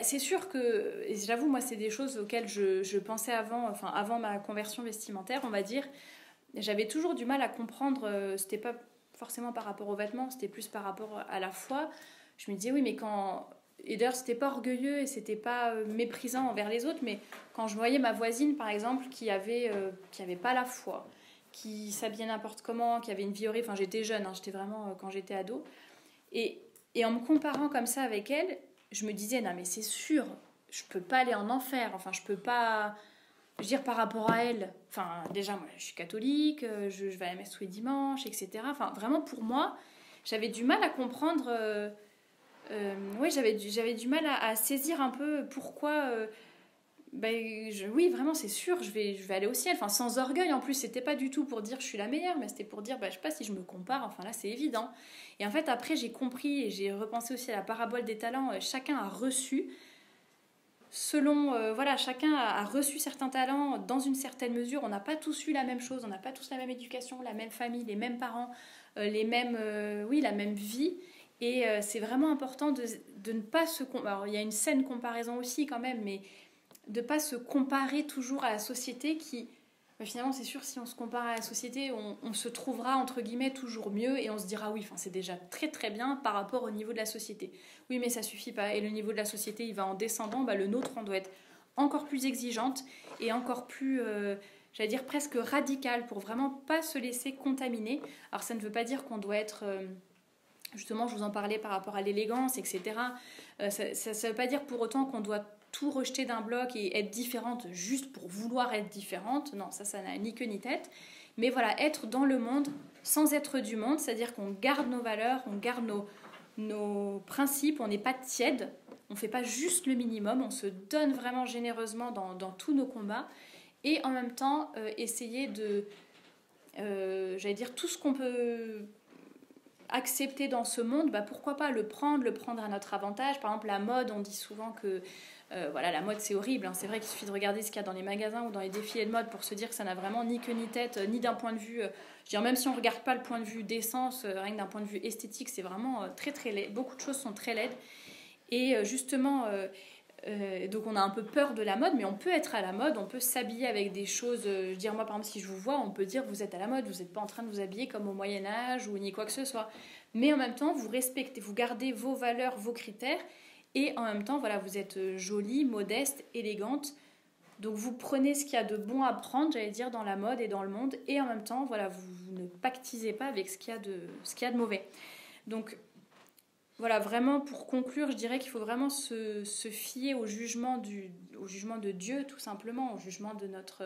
Speaker 1: c'est sûr que, et j'avoue, moi c'est des choses auxquelles je pensais avant ma conversion vestimentaire, on va dire, j'avais toujours du mal à comprendre, c'était pas forcément par rapport aux vêtements, c'était plus par rapport à la foi. Je me disais oui mais quand... Et d'ailleurs c'était pas orgueilleux et c'était pas méprisant envers les autres, mais quand je voyais ma voisine par exemple qui avait pas la foi, qui s'habillait n'importe comment, qui avait une vie horrible, enfin j'étais jeune, j'étais vraiment quand j'étais ado, et en me comparant comme ça avec elle, je me disais non mais c'est sûr, je peux pas aller en enfer, enfin je peux pas... Je veux dire, par rapport à elle, enfin, déjà, moi, je suis catholique, je vais à la messe tous les dimanches, etc. Enfin, vraiment, pour moi, j'avais du mal à comprendre... oui, j'avais du mal à saisir un peu pourquoi... oui, vraiment, c'est sûr, je vais aller au ciel. Enfin, sans orgueil, en plus, c'était pas du tout pour dire je suis la meilleure, mais c'était pour dire, je sais pas si je me compare. Enfin, là, c'est évident. Et en fait, après, j'ai compris et j'ai repensé aussi à la parabole des talents. Chacun a reçu... Selon, chacun a reçu certains talents dans une certaine mesure. On n'a pas tous eu la même chose, on n'a pas tous la même éducation, la même famille, les mêmes parents, la même vie. Et c'est vraiment important de ne pas se... Alors, il y a une saine comparaison aussi quand même, mais de ne pas se comparer toujours à la société qui... Finalement, c'est sûr, si on se compare à la société, on se trouvera, entre guillemets, toujours mieux et on se dira, oui, c'est déjà très très bien par rapport au niveau de la société. Oui, mais ça suffit pas. Et le niveau de la société, il va en descendant. Le nôtre, on doit être encore plus exigeante et encore plus, j'allais dire, presque radicale pour vraiment pas se laisser contaminer. Alors, ça ne veut pas dire qu'on doit être... justement, je vous en parlais par rapport à l'élégance, etc. Ça ne veut pas dire pour autant qu'on doit tout rejeter d'un bloc et être différente juste pour vouloir être différente. Non, ça n'a ni queue ni tête. Mais voilà, être dans le monde sans être du monde, c'est-à-dire qu'on garde nos valeurs, on garde nos principes, on n'est pas tiède, on ne fait pas juste le minimum, on se donne vraiment généreusement dans tous nos combats. Et en même temps, essayer de... j'allais dire, tout ce qu'on peut... accepter dans ce monde, pourquoi pas le prendre à notre avantage. Par exemple, la mode, on dit souvent que la mode c'est horrible, hein. C'est vrai qu'il suffit de regarder ce qu'il y a dans les magasins ou dans les défilés de mode pour se dire que ça n'a vraiment ni queue ni tête, ni d'un point de vue, je veux dire, même si on ne regarde pas le point de vue d'essence, rien que d'un point de vue esthétique, c'est vraiment très très laid. Beaucoup de choses sont très laides. Et justement, donc on a un peu peur de la mode, mais on peut être à la mode, on peut s'habiller avec des choses, je veux dire, moi par exemple si je vous vois, on peut dire vous êtes à la mode, vous n'êtes pas en train de vous habiller comme au Moyen-Âge ou ni quoi que ce soit, mais en même temps vous respectez, vous gardez vos valeurs, vos critères, et en même temps voilà, vous êtes jolie, modeste, élégante, donc vous prenez ce qu'il y a de bon à prendre, j'allais dire, dans la mode et dans le monde, et en même temps voilà, vous ne pactisez pas avec ce qu'il y a de mauvais. Donc voilà, vraiment pour conclure, je dirais qu'il faut vraiment se fier au jugement de Dieu, tout simplement, au jugement de notre,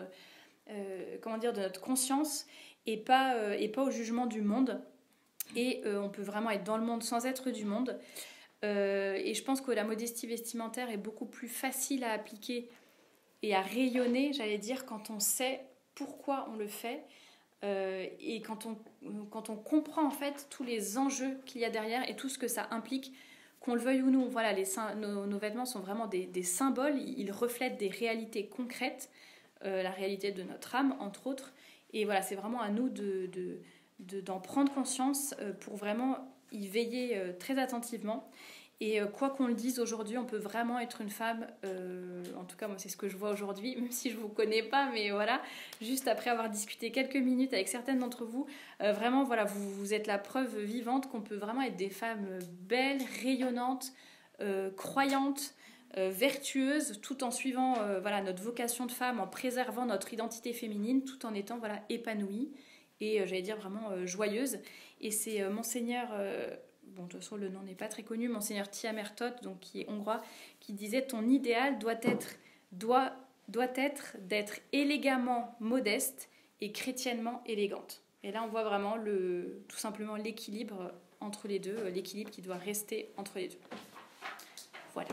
Speaker 1: de notre conscience, et pas au jugement du monde. Et on peut vraiment être dans le monde sans être du monde. Et je pense que la modestie vestimentaire est beaucoup plus facile à appliquer et à rayonner, j'allais dire, quand on sait pourquoi on le fait. Et quand on comprend en fait tous les enjeux qu'il y a derrière et tout ce que ça implique, qu'on le veuille ou non. Voilà, nos vêtements sont vraiment des symboles, ils reflètent des réalités concrètes, la réalité de notre âme entre autres, et voilà, c'est vraiment à nous d'en prendre conscience pour vraiment y veiller très attentivement. Et quoi qu'on le dise aujourd'hui, on peut vraiment être une femme, en tout cas moi c'est ce que je vois aujourd'hui, même si je ne vous connais pas, mais voilà, juste après avoir discuté quelques minutes avec certaines d'entre vous, vraiment voilà, vous êtes la preuve vivante qu'on peut vraiment être des femmes belles, rayonnantes, croyantes, vertueuses, tout en suivant voilà, notre vocation de femme, en préservant notre identité féminine, tout en étant voilà, épanouie et j'allais dire vraiment joyeuse. Et c'est Monseigneur... bon, de toute façon, le nom n'est pas très connu, Monseigneur Tiamertot, donc qui est hongrois, qui disait « Ton idéal doit être d'être élégamment modeste et chrétiennement élégante. » Et là, on voit vraiment tout simplement l'équilibre entre les deux, l'équilibre qui doit rester entre les deux. Voilà.